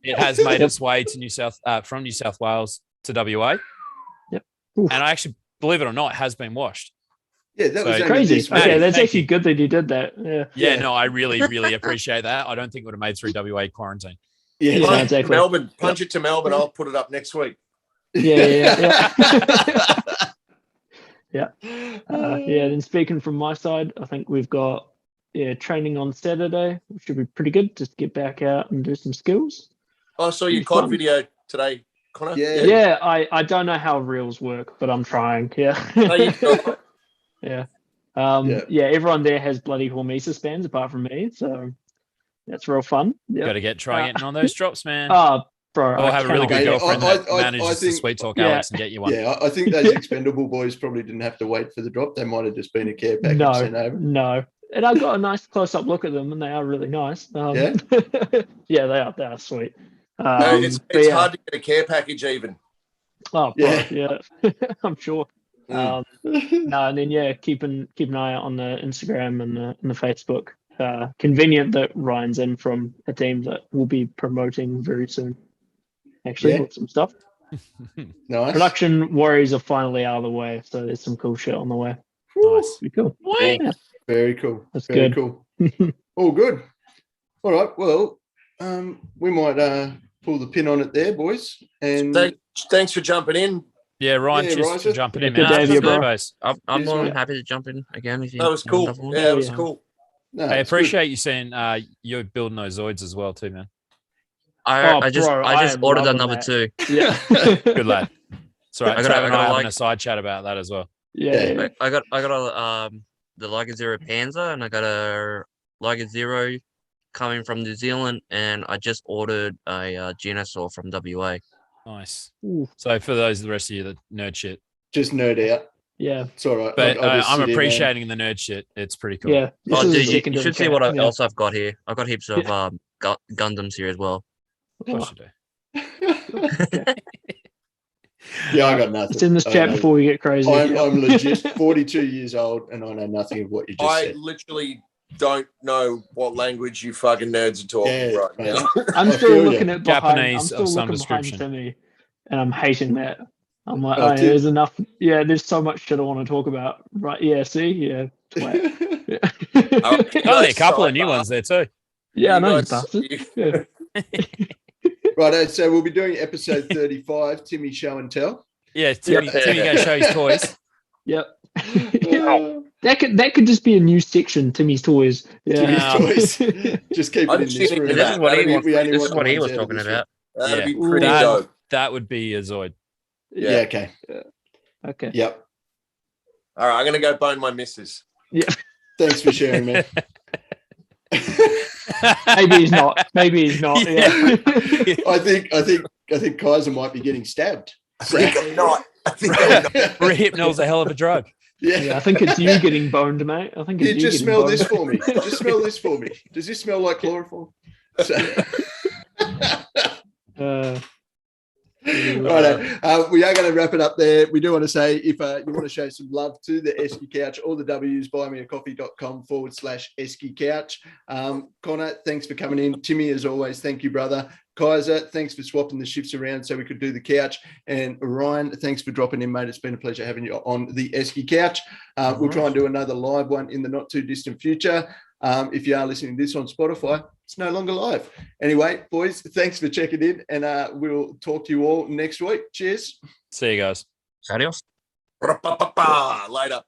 Speaker 1: It has made its way to from New South Wales to WA.
Speaker 3: Yep.
Speaker 1: And I actually, believe it or not, has been washed.
Speaker 2: Yeah, that was
Speaker 1: So-
Speaker 2: only
Speaker 3: Crazy.
Speaker 2: this
Speaker 3: Okay,
Speaker 2: week.
Speaker 3: that's
Speaker 1: Thank
Speaker 3: actually
Speaker 1: you.
Speaker 3: good that you did that. Yeah.
Speaker 1: Yeah,
Speaker 2: Yeah.
Speaker 1: no, I really, really appreciate that. I don't think it would have made through WA quarantine.
Speaker 2: Yeah,
Speaker 3: Yeah,
Speaker 4: Punch
Speaker 3: exactly.
Speaker 4: Melbourne, punch it to Melbourne. I'll put it up next week.
Speaker 3: Yeah. Yeah. Then speaking from my side, I think we've got training on Saturday, which should be pretty good. Just get back out and do some skills.
Speaker 4: I saw your
Speaker 3: Be
Speaker 4: COD
Speaker 3: fun.
Speaker 4: video today, Connor.
Speaker 2: Yeah.
Speaker 3: Yeah, I don't know how reels work, but I'm trying. Yeah.
Speaker 4: No, you don't.
Speaker 3: Yeah.
Speaker 2: Yeah.
Speaker 3: Everyone there has bloody hormesis bands apart from me, so that's real fun. Yeah.
Speaker 1: Got to try getting on those drops, man.
Speaker 3: Oh, bro.
Speaker 1: Or
Speaker 3: I
Speaker 1: have a really
Speaker 3: cannot
Speaker 1: good
Speaker 3: wait.
Speaker 1: girlfriend
Speaker 2: I
Speaker 1: that manages to
Speaker 2: think-
Speaker 1: sweet talk
Speaker 3: Yeah.
Speaker 1: Alex and get you one.
Speaker 2: Yeah, I think those expendable boys probably didn't have to wait for the drop. They might have just been a care package sent over.
Speaker 3: No. And I got a nice close-up look at them, and they are really nice.
Speaker 2: Yeah?
Speaker 3: Yeah, they are. They are sweet.
Speaker 4: It's
Speaker 3: But yeah.
Speaker 4: hard to get a care package even.
Speaker 3: Oh, bro, yeah. I'm sure.
Speaker 2: Mm.
Speaker 3: No, and then keep an eye out on the Instagram and the Facebook. Convenient that Ryan's in from a team that we'll be promoting very soon. Actually,
Speaker 2: Yeah.
Speaker 3: with some stuff.
Speaker 2: Nice.
Speaker 3: Production worries are finally out of the way, so there's some cool shit on the way.
Speaker 1: Nice.
Speaker 3: Be cool.
Speaker 2: Yeah. Very cool.
Speaker 3: That's
Speaker 2: Very
Speaker 3: good.
Speaker 2: cool. All good. All right. Well, we might pull the pin on it there, boys. And
Speaker 4: Thanks for jumping in.
Speaker 1: Yeah, Ryan,
Speaker 2: Yeah,
Speaker 1: cheers
Speaker 2: Riser.
Speaker 1: for jumping in,
Speaker 3: Good
Speaker 1: man.
Speaker 3: to have you, bro.
Speaker 1: Boys.
Speaker 5: I'm
Speaker 2: Cheers,
Speaker 5: more than
Speaker 2: mate.
Speaker 5: happy to jump in again if you.
Speaker 4: That was cool.
Speaker 5: want to.
Speaker 4: Yeah, it was
Speaker 3: Yeah.
Speaker 4: cool.
Speaker 2: no,
Speaker 1: I
Speaker 2: it's good.
Speaker 1: appreciate you saying you're building those Zoids as well too, man.
Speaker 5: I just
Speaker 3: bro,
Speaker 5: I just
Speaker 3: am
Speaker 5: ordered
Speaker 3: loving
Speaker 5: another
Speaker 3: that.
Speaker 5: two.
Speaker 3: Yeah.
Speaker 1: Good lad. That's right.
Speaker 5: I gotta-
Speaker 1: Trav and
Speaker 5: I gotta
Speaker 1: I having
Speaker 5: like-
Speaker 1: a side chat about that as well.
Speaker 3: Yeah.
Speaker 5: I got a the Liger Zero Panzer, and I got a Liger Zero coming from New Zealand, and I just ordered a Genosaur from WA.
Speaker 1: Nice.
Speaker 3: Ooh,
Speaker 1: So for those the rest of you that nerd shit,
Speaker 2: Just nerd out.
Speaker 3: yeah.
Speaker 2: It's all right.
Speaker 1: but
Speaker 2: I'll just
Speaker 1: I'm
Speaker 2: sit here, man.
Speaker 1: appreciating the nerd shit. It's pretty cool.
Speaker 3: Yeah. This
Speaker 5: Oh,
Speaker 3: is a
Speaker 5: dude, you
Speaker 3: secondary
Speaker 5: should see
Speaker 3: cat,
Speaker 5: what
Speaker 3: yeah.
Speaker 5: else I've got here. I've got heaps of Gundams here as well.
Speaker 1: Of course you do.
Speaker 2: Yeah, I got nothing.
Speaker 3: It's in this
Speaker 2: I
Speaker 3: chat
Speaker 2: know.
Speaker 3: before we get crazy.
Speaker 2: I'm legit 42 years old and I know nothing of what you just
Speaker 4: I
Speaker 2: said.
Speaker 4: literally don't know what language you fucking nerds are talking
Speaker 2: Yeah,
Speaker 4: right
Speaker 2: mate.
Speaker 4: now.
Speaker 3: I'm
Speaker 2: I
Speaker 3: still
Speaker 2: feel
Speaker 3: looking
Speaker 2: ya.
Speaker 3: at behind. I'm
Speaker 1: Japanese
Speaker 3: still
Speaker 1: of some
Speaker 3: looking behind
Speaker 1: description.
Speaker 3: Timmy, and I'm hating that. I'm like,
Speaker 2: Oh,
Speaker 3: oh,
Speaker 2: Tim-
Speaker 3: there's enough. Yeah, there's so much shit I want to talk about. Right? Yeah. See. Yeah. Twat. Yeah.
Speaker 4: All right,
Speaker 1: Oh, a couple of new
Speaker 4: sidebar.
Speaker 1: ones there too.
Speaker 3: Yeah, I know you
Speaker 4: guys-
Speaker 3: bastard. Yeah.
Speaker 2: Right, so we'll be doing episode 35, Timmy Show and Tell.
Speaker 1: Yeah, Timmy
Speaker 4: Yep.
Speaker 1: going to show his toys.
Speaker 3: Yep. That could just be a new section. Timmy's toys. Yeah.
Speaker 2: Timmy's toys. Just keep it
Speaker 4: I'm
Speaker 2: in this
Speaker 4: tuning
Speaker 2: room.
Speaker 4: in.
Speaker 5: This is what he
Speaker 2: We
Speaker 5: was.
Speaker 2: only
Speaker 5: This is
Speaker 2: want
Speaker 5: what
Speaker 2: the
Speaker 5: he
Speaker 2: ones
Speaker 5: was
Speaker 2: out of
Speaker 5: talking
Speaker 2: this
Speaker 5: about.
Speaker 4: That'd
Speaker 1: Yeah.
Speaker 4: be pretty
Speaker 1: That-
Speaker 4: dope.
Speaker 1: That would be a Zoid.
Speaker 2: Yeah, okay.
Speaker 3: Okay.
Speaker 2: Yep.
Speaker 4: All right, I'm gonna go bone my missus.
Speaker 2: Thanks for sharing, man.
Speaker 3: Maybe he's not. Maybe he's not. Yeah.
Speaker 2: I think Kaiser might be getting stabbed.
Speaker 4: I think I'm not. I think I'm not.
Speaker 1: Rehypnol's a hell of a drug.
Speaker 3: Yeah, I think it's you getting boned, mate. I think it's
Speaker 2: Here,
Speaker 3: you
Speaker 2: just
Speaker 3: getting
Speaker 2: smell
Speaker 3: boned.
Speaker 2: this for me. Just smell this for me. Does this smell like chloroform? So, Righto. We are going to wrap it up there. We do want to say if you want to show some love to the Eski Couch, all the W's, buymeacoffee.com/Eski Couch. Connor, thanks for coming in. Timmy, as always, thank you, brother. Kaiser, thanks for swapping the shifts around so we could do the couch. And Ryan, thanks for dropping in, mate. It's been a pleasure having you on the Eski Couch. We'll try and do another live one in the not too distant future. If you are listening to this on Spotify, it's no longer live. Anyway, boys, thanks for checking in, and we'll talk to you all next week. Cheers.
Speaker 1: See you guys.
Speaker 5: Adios.
Speaker 4: Later.